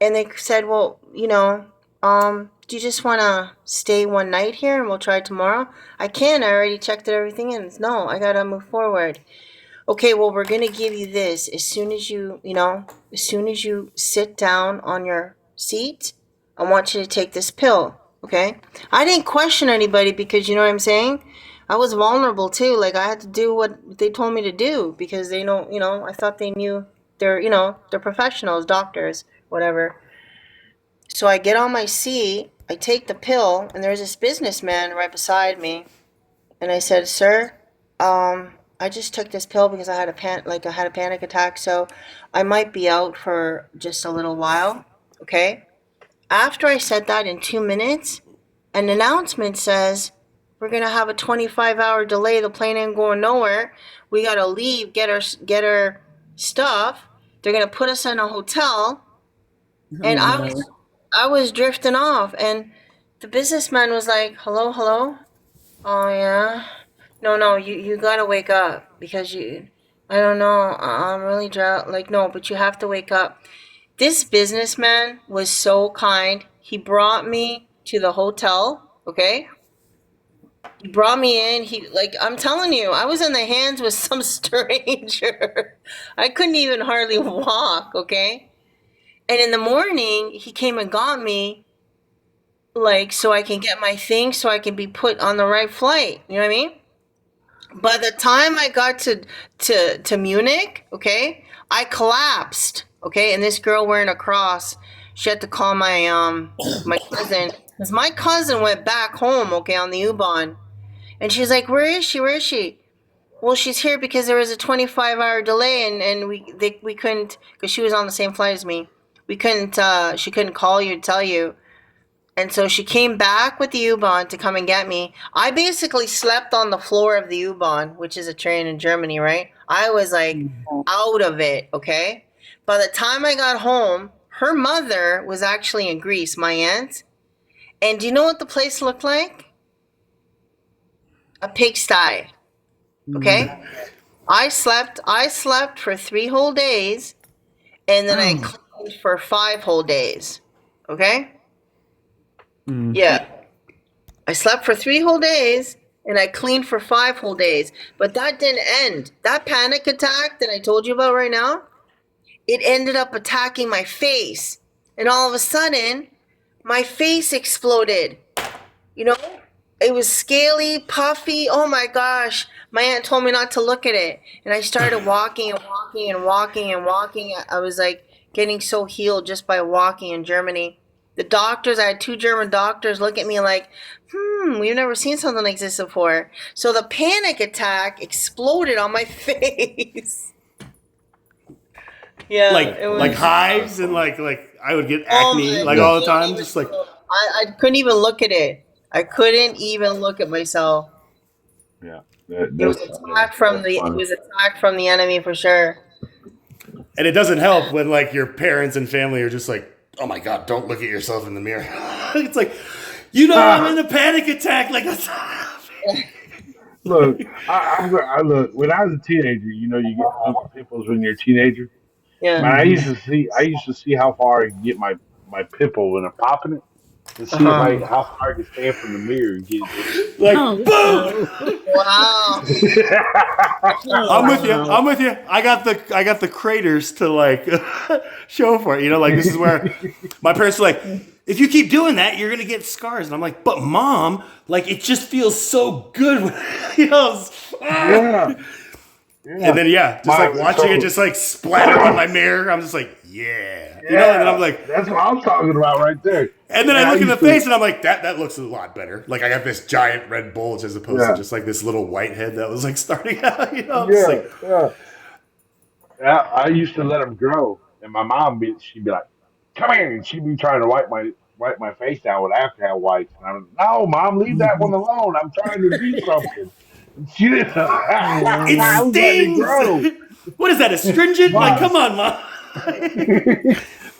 and they said, well, do you just want to stay one night here and we'll try tomorrow? I can't. I already checked everything in. No, I gotta move forward. Okay, well, we're gonna give you this as soon as you sit down on your seat, I want you to take this pill. Okay, I didn't question anybody because you know what I'm saying. I was vulnerable too. Like I had to do what they told me to do because they know, I thought they knew they're professionals, doctors, whatever. So I get on my seat, I take the pill, and there's this businessman right beside me, and I said, "Sir, I just took this pill because I had a panic attack, so I might be out for just a little while." Okay. After I said that, in 2 minutes, an announcement says we're gonna have a 25-hour delay. The plane ain't going nowhere. We gotta leave, get our stuff. They're gonna put us in a hotel, Oh and no. I was drifting off, and the businessman was like, "Hello, hello." Oh yeah. No, no, you gotta wake up because I don't know, I'm really drowsy. Like, no, but you have to wake up. This businessman was so kind. He brought me to the hotel, okay? He brought me in. I'm telling you, I was in the hands with some stranger. I couldn't even hardly walk, okay? And in the morning, he came and got me, like, so I can get my things so I can be put on the right flight. You know what I mean? By the time I got to Munich, okay, I collapsed. Okay, and this girl wearing a cross, she had to call my cousin because my cousin went back home. Okay, on the U-Bahn, and she's like, "Where is she? Where is she?" Well, she's here because there was a 25-hour delay, and we couldn't, because she was on the same flight as me. We couldn't. She couldn't call you to tell you. And so she came back with the U-Bahn to come and get me. I basically slept on the floor of the U-Bahn, which is a train in Germany, right? I was like out of it, okay? By the time I got home, her mother was actually in Greece, my aunt. And do you know what the place looked like? A pigsty, okay? I slept for 3 whole days, and then I cleaned for 5 whole days, okay? Yeah. I slept for 3 whole days and I cleaned for 5 whole days. But that didn't end. That panic attack that I told you about right now, it ended up attacking my face. And all of a sudden, my face exploded. You know, it was scaly, puffy. Oh my gosh. My aunt told me not to look at it. And I started walking and walking and walking and walking. I was like getting so healed just by walking in Germany. The doctors, I had 2 German doctors look at me like, we've never seen something like this before. So the panic attack exploded on my face. Yeah. Like hives and like I would get acne all the time. Just like I couldn't even look at it. I couldn't even look at myself. Yeah. It was attacked from the enemy for sure. And it doesn't help when like your parents and family are just like, oh my God, don't look at yourself in the mirror. It's like, I'm in a panic attack. Like, that's look, I look, when I was a teenager, you get some pimples when you're a teenager. Yeah. Man, I used to see how far I can get my pimple when I'm popping it, and see how far I can stand from the mirror and get it. Like, boom! Wow. I'm with you. I got the craters to like show for it. Like this is where my parents were like, if you keep doing that, you're gonna get scars. And I'm like, but mom, like it just feels so good. Yeah. And then just like watching it just like splatter on my mirror. I'm just like, yeah. And then I'm like, that's what I'm talking about right there. And then I look in the face and I'm like, that looks a lot better. Like I got this giant red bulge as opposed to just like this little white head that was like starting out. I used to let them grow, and my mom she'd be like, "Come here," and she'd be trying to wipe my face down with alcohol wipes, and I'm like, "No, mom, leave that one alone. I'm trying to do something." And she didn't. It stings. What is that? Astringent? Like, come on, mom.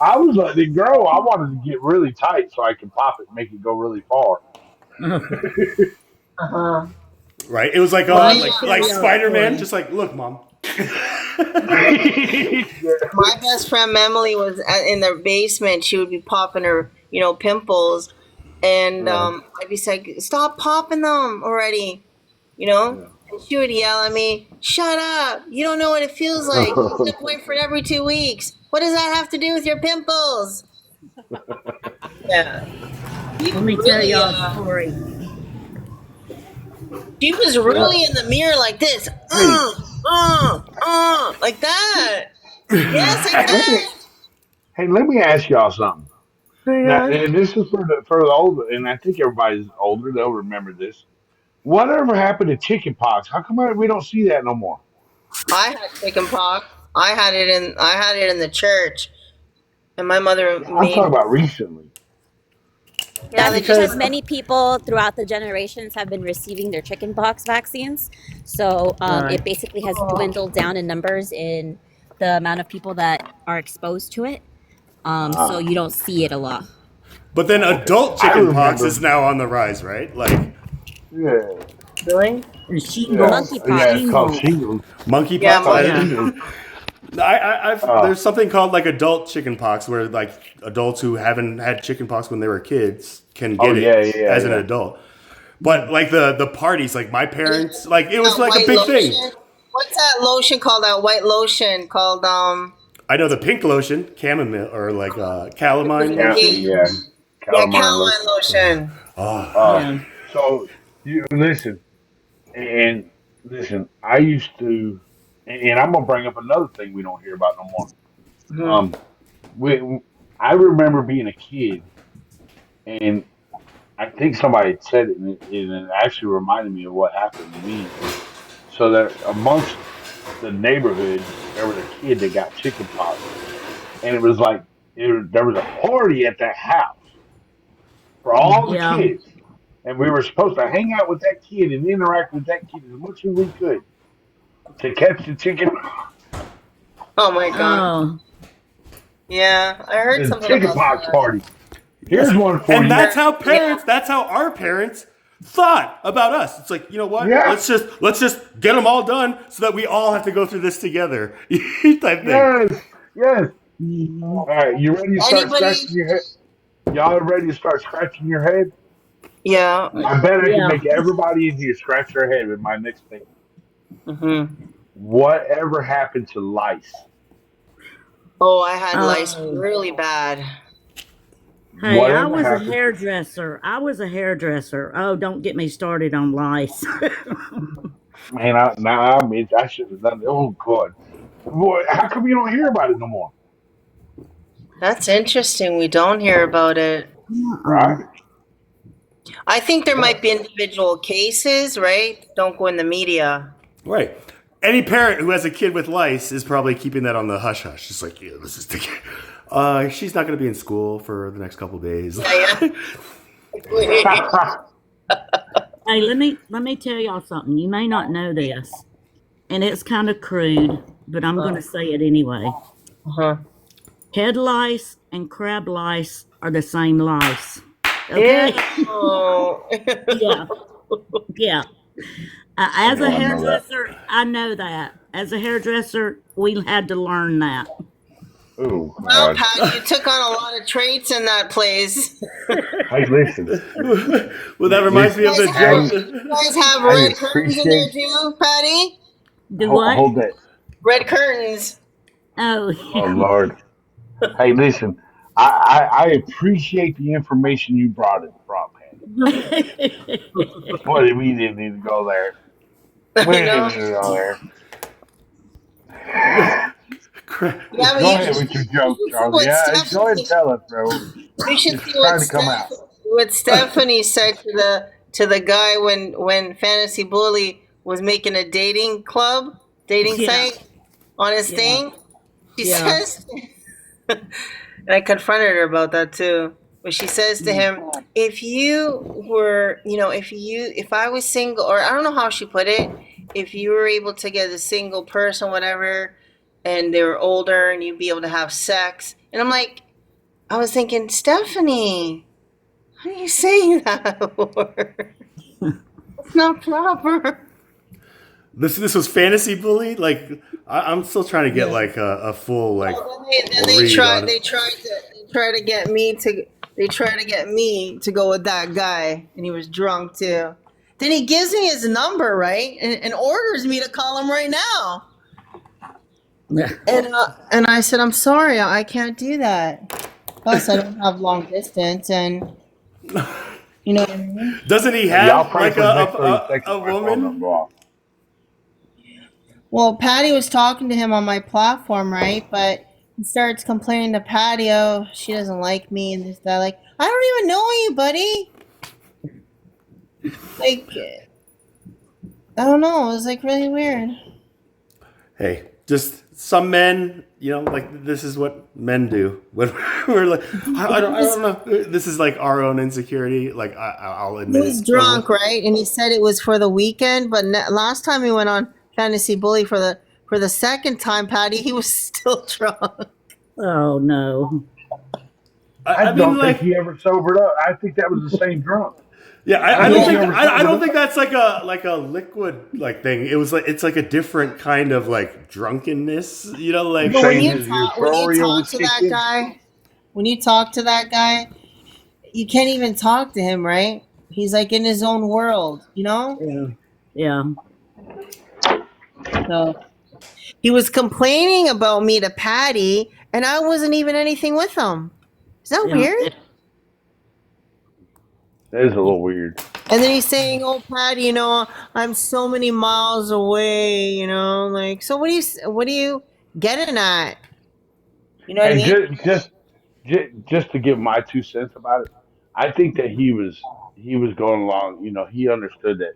I was letting it grow. I wanted to get really tight so I could pop it and make it go really far. Right? It was like like Spider-Man, just like, look, mom. My best friend Emily was in their basement. She would be popping her, pimples, and I'd be like, "Stop popping them already," And she would yell at me, "Shut up! You don't know what it feels like. You get a boyfriend every 2 weeks. What does that have to do with your pimples?" Yeah. Let me tell y'all a story. She was really in the mirror like this, like that. Yes, I can. Hey, let me ask y'all something. Now, and this is for the older, and I think everybody's older. They'll remember this. Whatever happened to chicken pox? How come we don't see that no more? I had chicken pox. I had it in the church, and my mother. I'm talking about recently. Yeah, That's because many people throughout the generations have been receiving their chickenpox vaccines. So it basically has dwindled down in numbers in the amount of people that are exposed to it. So you don't see it a lot. But then adult chickenpox is now on the rise, right? Like, yeah. Really? Monkeypox. Yeah, it's called shingles. Monkeypox. Yeah, there's something called like adult chickenpox, where like adults who haven't had chickenpox when they were kids can get it as an adult. But like the parties, like my parents, like it was like a big thing. What's that lotion called? That white lotion called I know the pink lotion, chamomile or like calamine. Yeah, calamine lotion. So you listen, I used to, and I'm gonna bring up another thing we don't hear about no more. Mhm. Um, I remember being a kid, and I think somebody had said it, and it actually reminded me of what happened to me. So that amongst the neighborhood, there was a kid that got chicken pox, and it was like there was a party at that house for all the Yeah. kids, and we were supposed to hang out with that kid and interact with that kid as much as we could to catch the chicken. Oh my god. Oh, Yeah, I heard The something chicken about pox that. party. Yes. Here's one for And you. that's how Yeah. that's how our parents thought about us. It's like, you know what? Yeah. Let's just get them all done so that we all have to go through this together. Type thing. Yes. Yes. Mhm. All right. You ready to start Anybody? scratching your head? Y'all ready to start scratching your head? Yeah. I bet I can yeah. make everybody easier scratch their head with my next statement. Mhm. Whatever happened to lice? Oh, I had lice Oh. really bad. Hey, I Whatever was a happened? hairdresser. Oh, don't get me started on lice. Man, I should have done it. Oh God, boy, how come you don't hear about it no more? That's interesting. We don't hear about it. Right? I think there Yeah. might be individual cases, right? Don't go in the media. Right. Any parent who has a kid with lice is probably keeping that on the hush hush. Just like, yeah, this is the kid. She's not going to be in school for the next couple days. Yeah. Hey, let me tell y'all something. You may not know this, and it's kind of crude, but I'm going to say it anyway. Uh-huh. Head lice and crab lice are the same lice. Okay? Ew. Yeah. Yeah. As a I know that. hairdresser, I know that. As a hairdresser, we had to learn that. Oh Well, God. Pat, you took on a lot of traits in that place. Hey, listen. Well, that reminds me of the You guys joke. You guys have I red curtains in there appreciate. too, Patty? Do what? Hold that. Red curtains. Oh, Oh Lord. Hey, listen. I appreciate the information you brought, Patty. But we didn't need to go there. We I didn't know. need to go there. Yeah, but Go ahead with your joke, you should see Charlie. what Yeah, go ahead and Stephanie. tell it, bro. You should It's see trying to come out. what Stephanie said to the guy when Fantasy Bully was making a dating yeah, site on his yeah, thing. She yeah. says, and I confronted her about that too. But she says to him, if you were, if I was single, or I don't know how she put it, if you were able to get a single person, whatever, and they were older and you'd be able to have sex. And I'm like, I was thinking, Stephanie, how are you saying that for? It's not proper. This was Fantasy Bully? Like, I'm still trying to get like a full like Then they read try on it. to get me to go with that guy, and he was drunk too. Then he gives me his number, right, and orders me to call him right now. And I said, I'm sorry, I can't do that. Plus, I don't have long distance, and you know what I mean. Doesn't he Y'all have pray like for the next 30 seconds. a My phone woman? number off. Well, Patty was talking to him on my platform, right? But he starts complaining to Patty, oh, she doesn't like me and this, that. Like, I don't even know you, buddy. Like, I don't know. It was like really weird. Hey, just some men, like this is what men do. When we're like, I don't know. This is like our own insecurity. Like I'll He admit was it. drunk, right? And he said it was for the weekend. But last time he went on Fantasy Bully for the second time, Patty, he was still drunk. Oh no. I mean, don't like, think he ever sobered up. I think that was the same drunk. yeah, I I don't think think he ever I sobered don't up. think that's like a liquid like thing. It's like a different kind of like drunkenness. Like But when Saying you his talk euphoria was to that kicking. guy, you can't even talk to him, right? He's like in his own world, Yeah. Yeah. So He was complaining about me to Patty, and I wasn't even anything with him. Is that Yeah. weird? That is a little weird. And then he's saying, "Oh, Patty, I'm so many miles away, like." So what are you getting at? You know what I Hey, mean? just to give my 2 cents about it, I think that he was going along. He understood that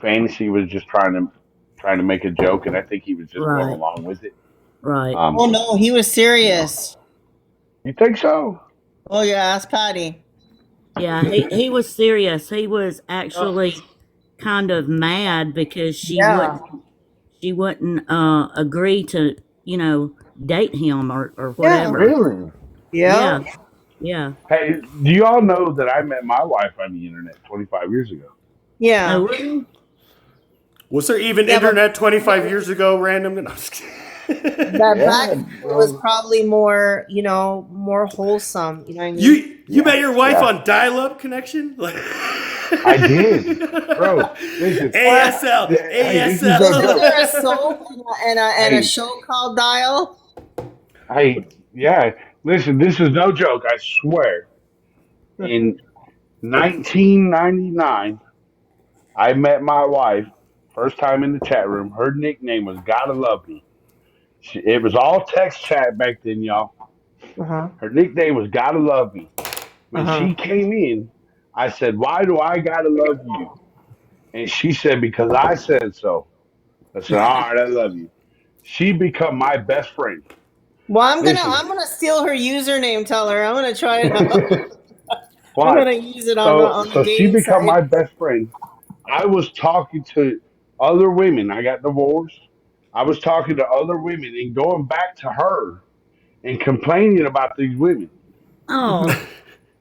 fantasy was just trying to make a joke, and I think he was just going Right. along with it. Right. Oh Um, no, he was serious. you think so? Oh yeah, ask Patty. Yeah, he was serious. He was Oh, actually kind of mad because yeah. she wouldn't agree to, you know, date him or Yeah. whatever. Really? Yeah. Yeah. Yeah. Hey, do you all know that I met my wife on the internet 25 years ago? Yeah. Oh, really? Was there even Yeah, but internet 25 years ago? Random? No, I'm just kidding. that back Yeah, then it was bro. probably more, more wholesome. You know what I mean? You Yeah, met your wife yeah. on dial-up connection? Like I did, bro. Listen, Or ASL, hey, this is no wasn't joke. there a ASL. soap and a Hey, show called Dial? yeah. Listen, this is no joke. I swear. In 1999, I met my wife first time in the chat room. Her nickname was "Gotta Love Me." It was all text chat back then, y'all. Uh huh. Her nickname was "Gotta Love Me." Uh When huh. she came in, I said, "Why do I gotta love you?" And she said, "Because I said so." I said, "All right, I love you." She become my best friend. Well, I'm gonna Listen, I'm gonna steal her username. Tell her I'm gonna try it out. I'm why? gonna use it on the So on the so she dating become site. my best friend. I was talking to other women. I got divorced. I was talking to other women and going back to her and complaining about these women. Oh,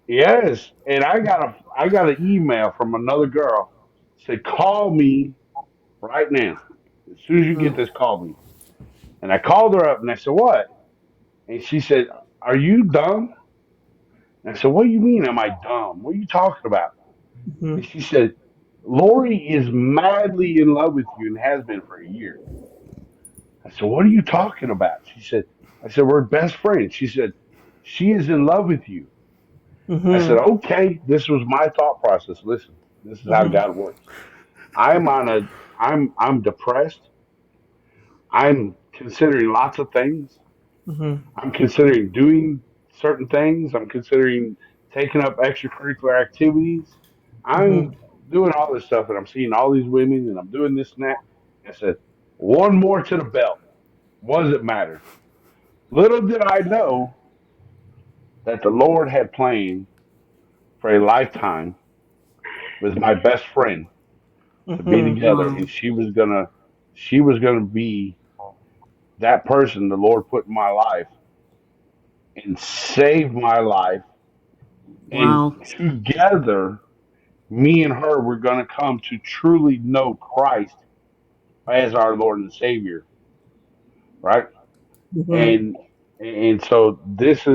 Yes, and I got an email from another girl said, "Call me right now. As soon as you get Mhm. this, call me." And I called her up and I said, "What?" And she said, "Are you dumb?" And I said, "What do you mean? Am I dumb? What are you talking about?" And Mhm. she said, "Lori is madly in love with you and has been for a year." I said, "What are you talking about?" I said, "We're best friends." She said, "She is in love with you." I said, Mhm. "Okay." This was my thought process. Listen, this is how Mhm. God works. I'm on a, I'm depressed. I'm considering lots of things. Mhm. I'm considering doing certain things. I'm considering taking up extracurricular activities. Mhm. I'm doing all this stuff and I'm seeing all these women and I'm doing this and that. I said, one more to the belt. What does it matter? Little did I know that the Lord had planned for a lifetime with my best friend to be Mhm. together wow. and she was gonna be that person the Lord put in my life and saved my life and Wow. together me and her were going to come to truly know Christ as our Lord and Savior, right? Mhm. And so this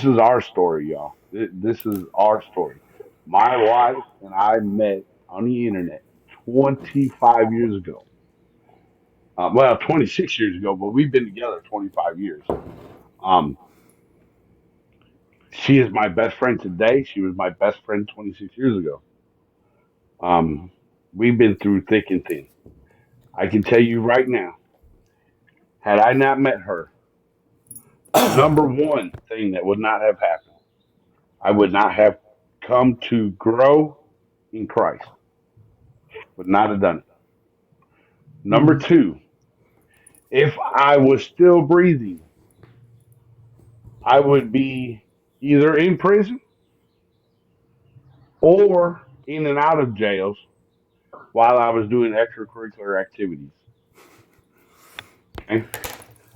is our story, y'all. This is our story. My wife and I met on the internet 25 years ago. Well, 26 years ago, but we've been together 25 years. Um, she is my best friend today. She was my best friend 26 years ago. Um, we've been through thick and thin. I can tell you right now, had I not met her, the number one thing that would not have happened, I would not have come to grow in Christ. Would not have done it. Number Mhm. two, if I was still breathing, I would be either in prison or in and out of jails while I was doing extracurricular activities. Okay.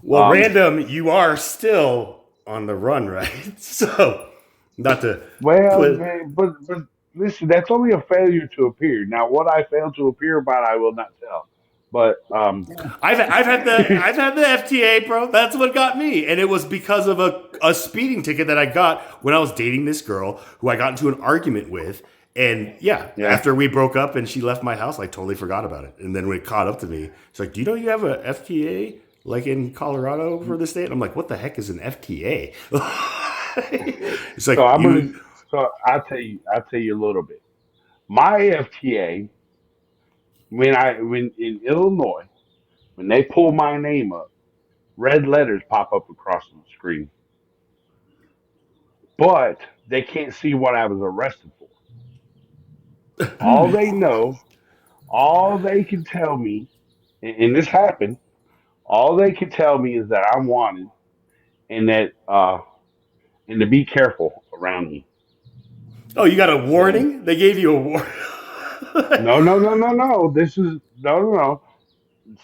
Well, Um, random, you are still on the run, right? So, not to well, put. but listen, that's only a failure to appear. Now, what I failed to appear about, I will not tell. But I've had the FTA, bro. That's what got me, and it was because of a speeding ticket that I got when I was dating this girl who I got into an argument with. And yeah, yeah, after we broke up and she left my house, I totally forgot about it. And then when it caught up to me, she's like, "Do you know you have a FTA like in Colorado for the state?" I'm like, "What the heck is an FTA?" It's so like I'm gonna. you. So I'll tell you a little bit. My FTA, when in Illinois, when they pull my name up, red letters pop up across the screen, but they can't see what I was arrested for. All they know, all they can tell me, and this happened, all they can tell me is that I'm wanted and that and to be careful around me. Oh, you got a And warning? They gave you a warning. no. This is no.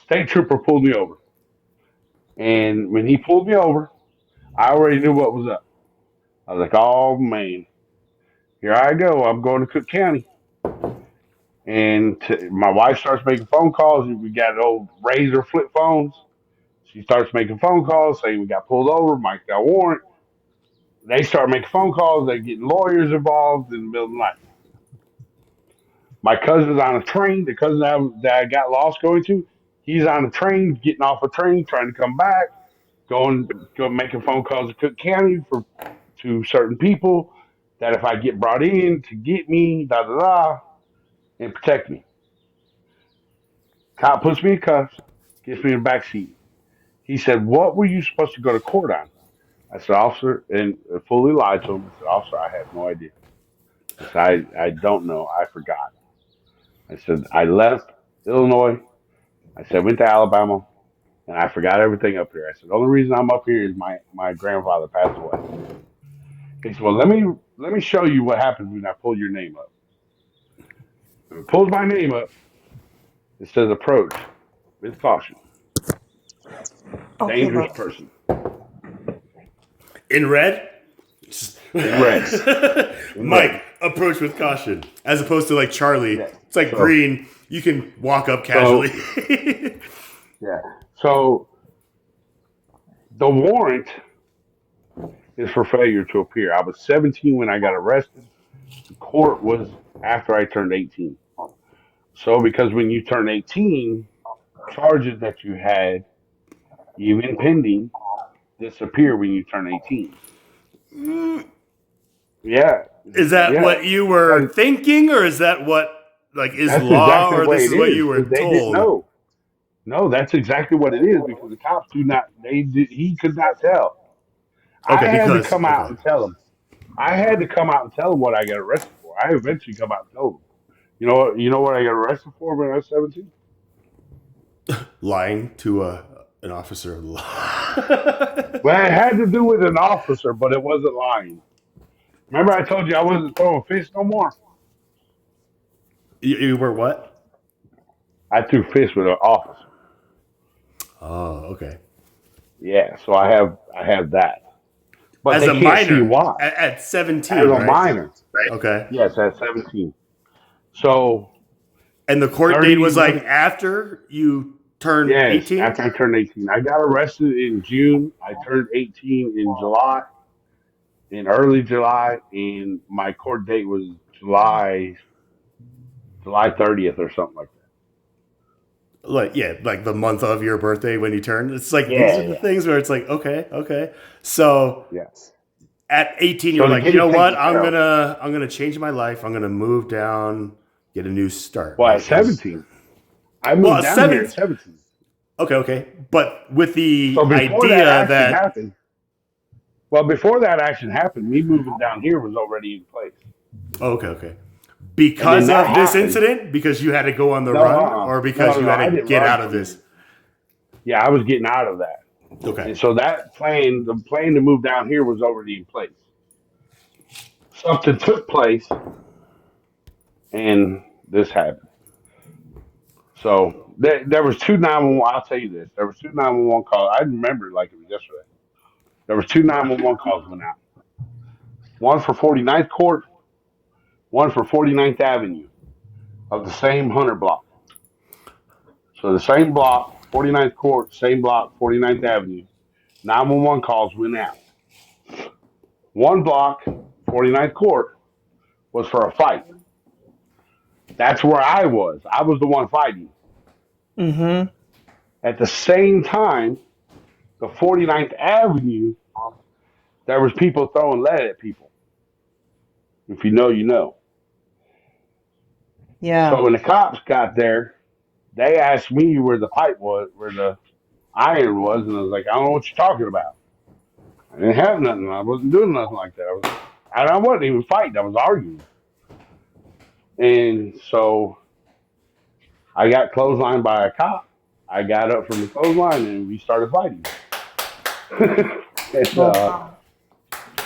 State trooper pulled me over, and when he pulled me over, I already knew what was up. I was like, "Oh man, here I go. I'm going to Cook County." And my wife starts making phone calls. We got old razor flip phones. She starts making phone calls saying we got pulled over, Mike got a warrant. They start making phone calls. They're getting lawyers involved in the middle of the night. My cousin's on a train. The cousin that I got lost going to, he's on a train, getting off a train, trying to come back, go making phone calls to Cook County to certain people that if I get brought in to get me, da da da, and protect me. Cop puts me in cuffs, gets me in the back seat. He said, "What were you supposed to go to court on?" I said, "Officer," and fully lied to him. I said, "Officer, I have no idea." I said, I don't know. I forgot." I said, "I left Illinois." I said, "Went to Alabama, and I forgot everything up here." I said, "The only reason I'm up here is my grandfather passed away." He said, "Well, let me show you what happens when I pull your name up." When it pulls my name up, it says approach with caution. Okay, Dangerous but person. In red? In red. In Mike, red. approach with caution. As opposed to like Charlie. Yeah. It's like So green. You can walk up casually. yeah. So the warrant is for failure to appear. I was 17 when I got arrested. The court was after I turned 18. So because when you turn 18, charges that you had, even pending, disappear when you turn 18. Yeah. Is that Yeah. what you were thinking, or is that what like is That's law, exactly or the way this it is what is you were because they didn't told? know. No, that's exactly what it is because the cops do not. He could not tell. I Okay, had to because come out okay. and tell him. I had to come out and tell him what I got arrested for. I eventually come out and told him. You know what? You know what I got arrested for when I was 17? Lying to an officer of the law. Well, it had to do with an officer, but it wasn't lying. Remember, I told you I wasn't throwing fists no more. You were what? I threw fists with an officer. Oh, okay. Yeah, so I have that, but As they a can't see minor why. at As 17, a right? minor, Okay. yes, at 17. So And the court date 30, was like after you turned yes, 18? after I turned 18. I got arrested in June. I turned 18 in July, in early July, and my court date was July 30th or something like Like yeah, like the month of your birthday when you turned. It's that. like these are Yeah, the yeah, things where it's like, okay. So yes. at 18 you So were to like, get you know it what? taken I'm care of. gonna change my life. I'm gonna move down, get a new start, Well, at right? Because 17, I well, moved down here seven. at 17. Okay. But with the So before that idea action that happened, well, before that action happened, me moving down here was already in place. okay. And then Because that of this happened. incident, because you had to go on the No, run, or because you had no, I to didn't get run out of from this. it. Yeah, I was getting out of that. Okay. And so the plan to move down here was already in place. Something took place and this happened. So there was two 911. I'll tell you this. There was two 911 calls. I remember it like it was yesterday. There was two 911 calls went out. One for 49th Court, one for 49th Avenue of the same Hunter block. So the same block, 49th Court, same block, 49th Avenue. 911 calls went out. One block, 49th Court, was for a fight. That's where I was. I was the one fighting. Mm-hmm. At the same time, the 49th Avenue, there was people throwing lead at people. If you know, you know. Yeah. So when the cops got there, they asked me where the fight was, where the iron was, and I was like, I don't know what you're talking about. I didn't have nothing. I wasn't doing nothing like that. I wasn't even fighting. I was arguing. And so I got clotheslined by a cop. I got up from the clothesline and we started fighting. and,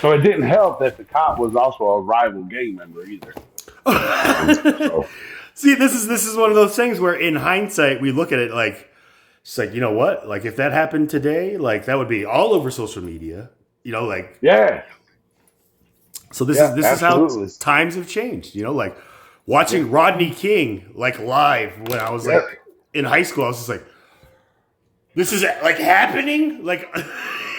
so it didn't help that the cop was also a rival gang member either. So. See, this is one of those things where in hindsight we look at it like, it's like, you know what? Like if that happened today, like that would be all over social media. You know, like yeah. So this is how times have changed. You know, like watching Rodney King like live when I was like in high school, I was just like, this is like happening, like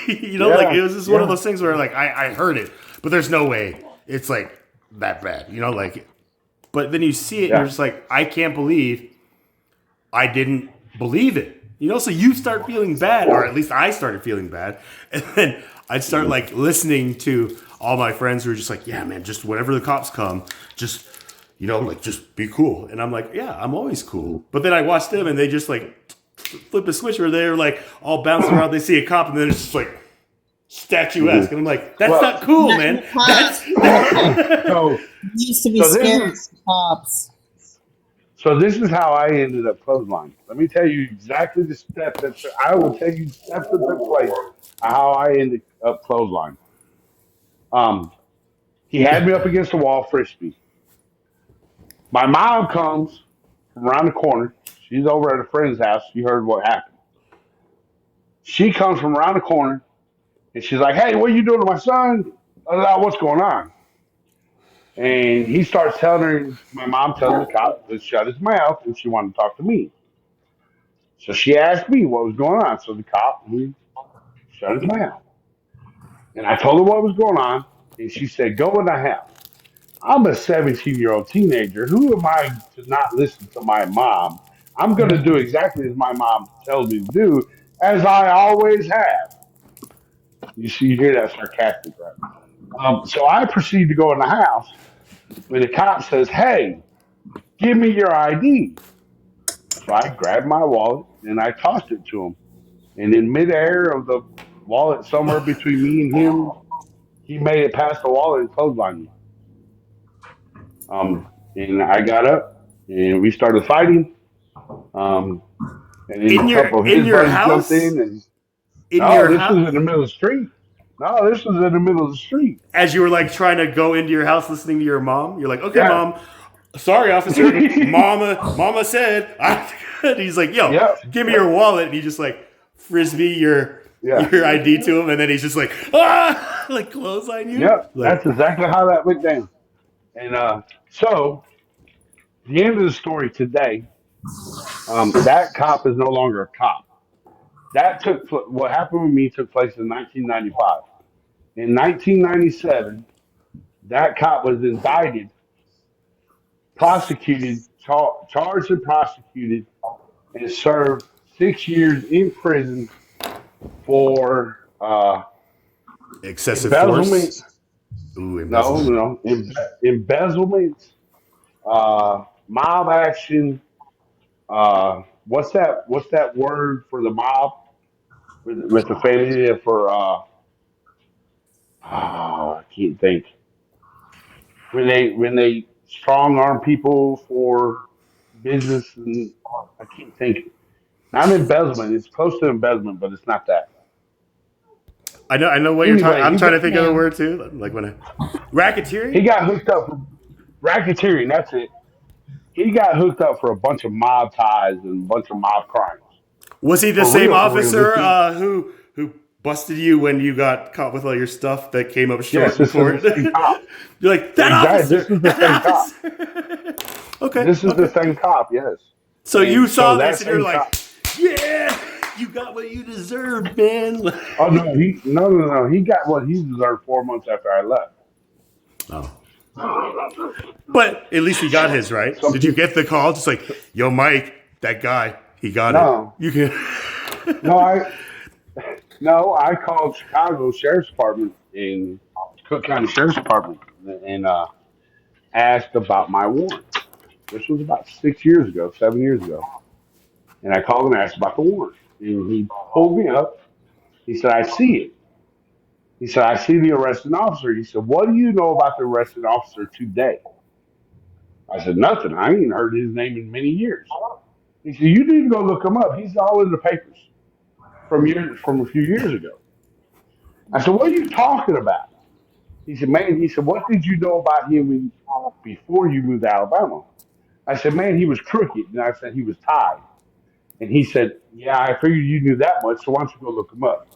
you know, like it was just one of those things where like I heard it, but there's no way it's like that bad. You know, like, but then you see it and you're just like, I can't believe I didn't believe it. You know, so you start feeling bad, or at least I started feeling bad, and then I'd start like listening to all my friends who were just like, yeah, man, just whenever the cops come, just, you know, like just be cool. And I'm like, yeah, I'm always cool. But then I watch them and they just like flip a switch where they're like all bouncing around. They see a cop and then it's just like statuesque. And I'm like, that's not cool, man. That's so, used to be scared of cops. So this is how I ended up clothesline. Let me tell you exactly the steps that I will tell you steps that took place how I ended up clothesline. He had me up against the wall, frisbee. My mom comes from around the corner. She's over at a friend's house. She heard what happened. She comes from around the corner and she's like, "Hey, what are you doing to my son? What's going on?" And he starts telling her, my mom tells the cop to shut his mouth and she wanted to talk to me. So she asked me what was going on. So the cop shut his mouth. And I told her what was going on. And she said, "Go in the house." I'm a 17-year-old teenager. Who am I to not listen to my mom? I'm going to do exactly as my mom tells me to do, as I always have. You hear that sarcastic, right? So I proceed to go in the house when the cop says, "Hey, give me your ID." So I grabbed my wallet and I tossed it to him. And in midair of the wallet, somewhere between me and him, he made it past the wallet and clotheslined me. And I got up and we started fighting. And then in a couple of his buddies house? jumped in. And this was in the middle of the street. No, this was in the middle of the street. As you were like trying to go into your house listening to your mom, you're like, "Okay, Mom, sorry, officer, mama said." And he's like, "Yo, give me your wallet." And he just like frisbee your ID to him, and then he's just like, like clothesline you. Yep, like, that's exactly how that went down. And so the end of the story today, that cop is no longer a cop. What happened with me took place in 1995. In 1997, that cop was indicted, prosecuted, charged and prosecuted, and served 6 years in prison for excessive embezzlement. force. Ooh, embezzlement. No, embezzlement, mob action. What's that word for the mob with the family for? I can't think. When they strong arm people for business, and I can't think. Not embezzlement. It's close to embezzlement, but it's not that. I know what you're talking. I'm trying to think of the word too. Like when racketeering. He got hooked up for racketeering. That's it. He got hooked up for a bunch of mob ties and a bunch of mob crimes. Was he the same officer who busted you when you got caught with all your stuff that came up short in court? You're like, that officer. This is the same cop. Okay. This is the same cop. Yes. So you saw this and you're like, yeah, you got what you deserved, man. Oh no, no. He got what he deserved 4 months after I left. Oh. But at least he got his, right? Did you get the call? Just like, "Yo, Mike, that guy, he got it." You can. No, I called Chicago Sheriff's Department in Cook County Sheriff's Department and asked about my warrant. This was about 7 years ago. And I called and asked about the warrant. And he pulled me up. He said, I see it. He said, I see the arresting officer. He said, what do you know about the arresting officer today? I said, nothing. I ain't heard his name in many years. He said, you need to go look him up. He's all in the papers from a few years ago. I said, what are you talking about? He said, man, what did you know about him before you moved to Alabama? I said, man, he was crooked. And I said, he was tied. And he said, yeah, I figured you knew that much, so why don't you go look him up?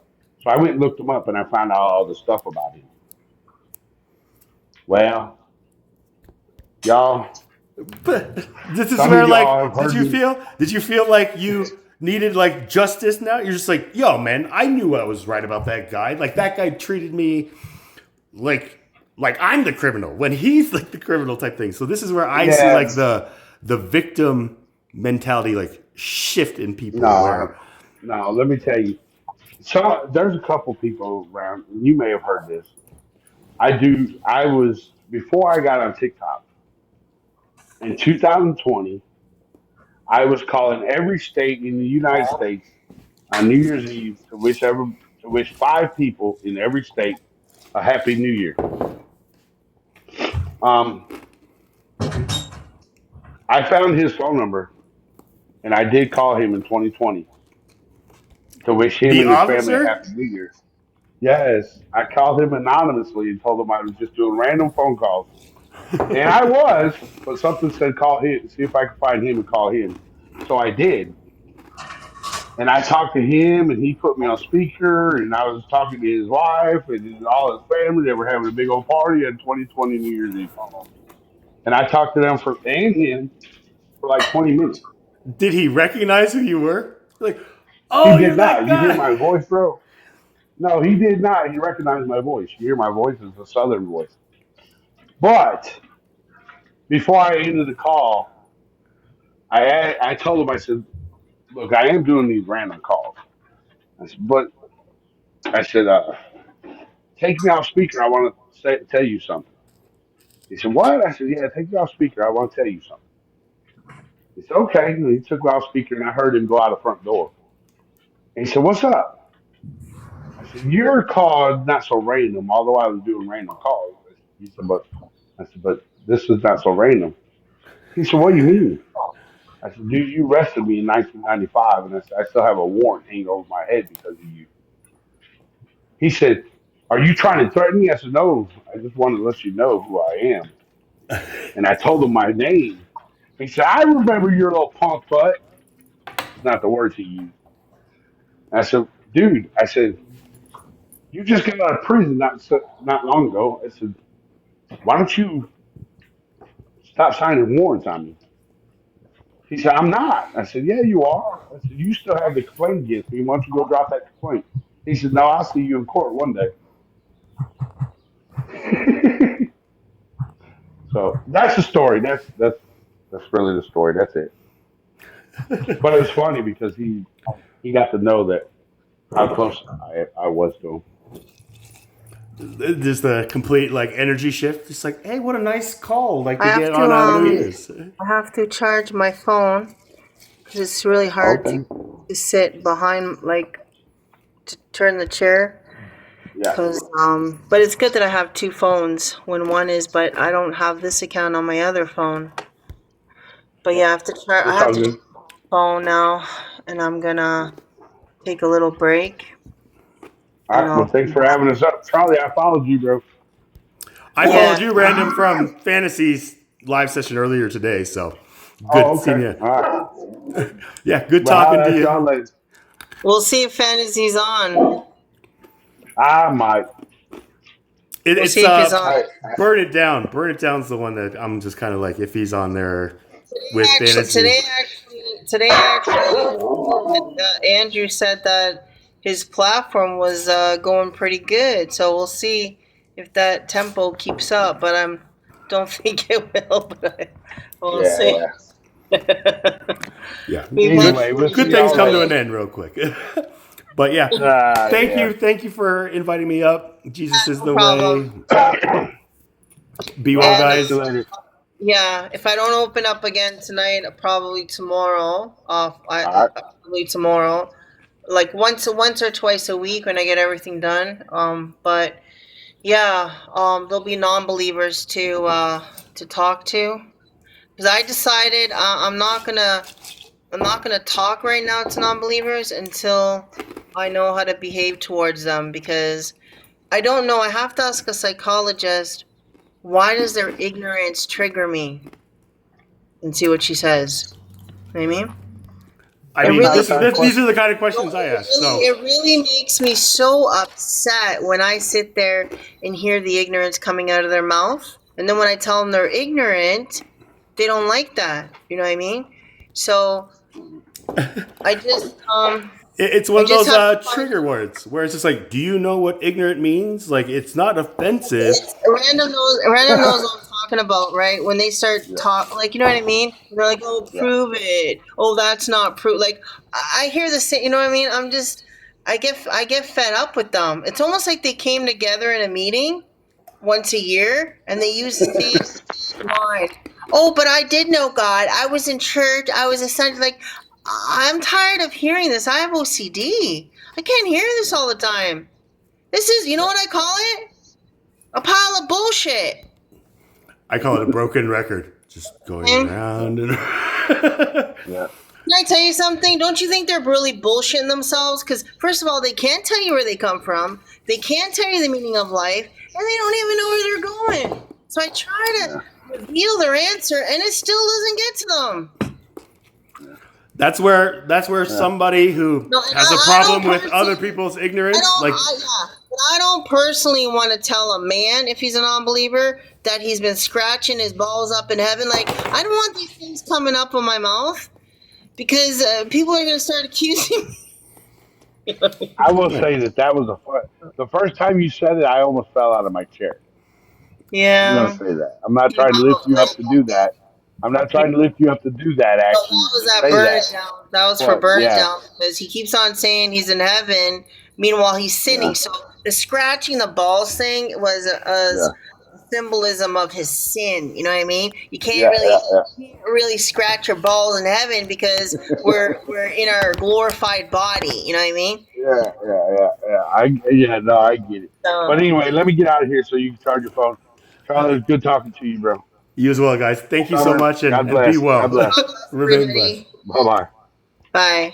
So I went and looked him up, and I found out all the stuff about him. Well, y'all, But this is some where of y'all like have heard me. did you feel like you needed like justice now? You're just like, yo, man, I knew I was right about that guy. Like that guy treated me like I'm the criminal when he's like the criminal type thing. So this is where I see like Yes. the victim mentality like shift in people No, where no, let me tell you. So there's a couple people around, and you may have heard this. I was, before I got on TikTok in 2020, I was calling every state in the United States on New Year's Eve to wish five people in every state a happy New Year. Um, I found his phone number and I did call him in 2020 to wish him the and his family a officer, happy New Year. Yes, I called him anonymously and told him I was just doing random phone calls. And I was, but something said call him, see if I could find him and call him. So I did. And I talked to him, and he put me on speaker, and I was talking to his wife and all his family. They were having a big old party at 2020 New Year's Eve. And I talked to them and him for like 20 minutes. did he recognize who you were? Like, He oh, did you're that not. You hear my guy. voice, bro? No, he did not. He recognized my voice. You hear my voice is a Southern voice. But before I ended the call, I told him, I said, look, I am doing these random calls. But I said, take me off speaker. I want to tell you something. He said, what? I said, yeah, take me off speaker. I want to tell you something. He said, okay. And he took me off speaker, and I heard him go out the front door. And he said, what's up? I said, your call is not so random, although I was doing random calls. He said, but this is not so random. He said, what do you mean? I said, dude, you arrested me in 1995, and I said, I still have a warrant hanging over my head because of you. He said, are you trying to threaten me? I said, no, I just wanted to let you know who I am. And I told him my name. He said, I remember your little punk butt. It's not the words he used. I said, dude, I said, you just got out of prison not long ago. I said, why don't you stop signing warrants on me? He said, I'm not. I said, yeah, you are. I said, you still have the complaint against me. Why don't you go drop that complaint? He said, no, I'll see you in court one day. So that's the story. That's really the story. That's it. But it was funny because he got to know that how close I was to him. Just the complete like energy shift. Just like, hey, what a nice call like I to have get to on New Year's. I have to charge my phone because it's really hard Okay. to sit behind, like to turn the chair. Yeah. But it's good that I have two phones when one is, but I don't have this account on my other phone. But yeah, I have to charge. I It's have all to good. charge my phone now, and I'm gonna take a little break, All and right. Well, I'll be thanks for back. having us up. Charlie, I followed you, bro. I Yeah. followed you random from Fantasy's live session earlier today, so good Oh, seeing okay. you. All right. Yeah, good Well, talking I'll to ask y'all you. later. We'll see if Fantasy's on. I might. It, We'll it's see if he's on. All right. Burn It Down. Burn It Down's the one that I'm just kind of like if he's on there with Fantasy. Today, Andrew said that his platform was going pretty good. So we'll see if that tempo keeps up. But I don't think it will. But we'll Yeah, see. Yeah, We good, went Anyway, we'll good see things y'all come to later. an end real quick. But yeah, Yeah. thank you for inviting me up. Jesus is No the problem. way. Be well, And Talk to guys. you later. yeah, if I don't open up again tonight, probably tomorrow. All right. Probably tomorrow. like once or twice a week when I get everything done. But yeah, there'll be non-believers to talk to, because I decided I'm not gonna talk right now to non-believers until I know how to behave towards them, because I don't know. I have to ask a psychologist, why does their ignorance trigger me? And see what she says. You know what I mean? I mean, these are the kind of questions I ask. So It really makes me so upset when I sit there and hear the ignorance coming out of their mouth. And then when I tell them they're ignorant, they don't like that. You know what I mean? So I just it's one of those trigger words where it's just like, do you know what ignorant means? Like, it's not offensive. Random knows what I'm talking about, right? When they start like, you know what I mean? They're like, oh, prove it. Oh, that's not proof. Like, I hear the same. You know what I mean? I get fed up with them. It's almost like they came together in a meeting once a year and they use the same line. Oh, but I did know God. I was in church. I was essentially like, I'm tired of hearing this. I have OCD. I can't hear this all the time. This is, you know what I call it? A pile of bullshit. I call it a broken record. Just going around and Yeah. Can I tell you something? Don't you think they're really bullshitting themselves? Because, first of all, they can't tell you where they come from. They can't tell you the meaning of life. And they don't even know where they're going. So I try to reveal their answer, and it still doesn't get to them. That's where somebody who has a problem with other people's ignorance, I don't personally want to tell a man, if he's a non-believer, that he's been scratching his balls up in heaven. Like, I don't want these things coming up in my mouth, because people are going to start accusing me. I will say that was the first time you said it, I almost fell out of my chair. Yeah. I'm going to say that. I'm not trying to lift you up to do that. I'm not trying to lift you up to do that, actually. That was for burn down, because he keeps on saying he's in heaven. Meanwhile, he's sinning. Yeah. So the scratching the balls thing was a symbolism of his sin. You know what I mean? You can't really scratch your balls in heaven, because we're in our glorified body. You know what I mean? Yeah. I get it. But anyway, let me get out of here so you can charge your phone. Charlie, it was good talking to you, bro. You as well, guys. Thank you so much, and be well. God bless. Remain blessed. Bye-bye. Bye.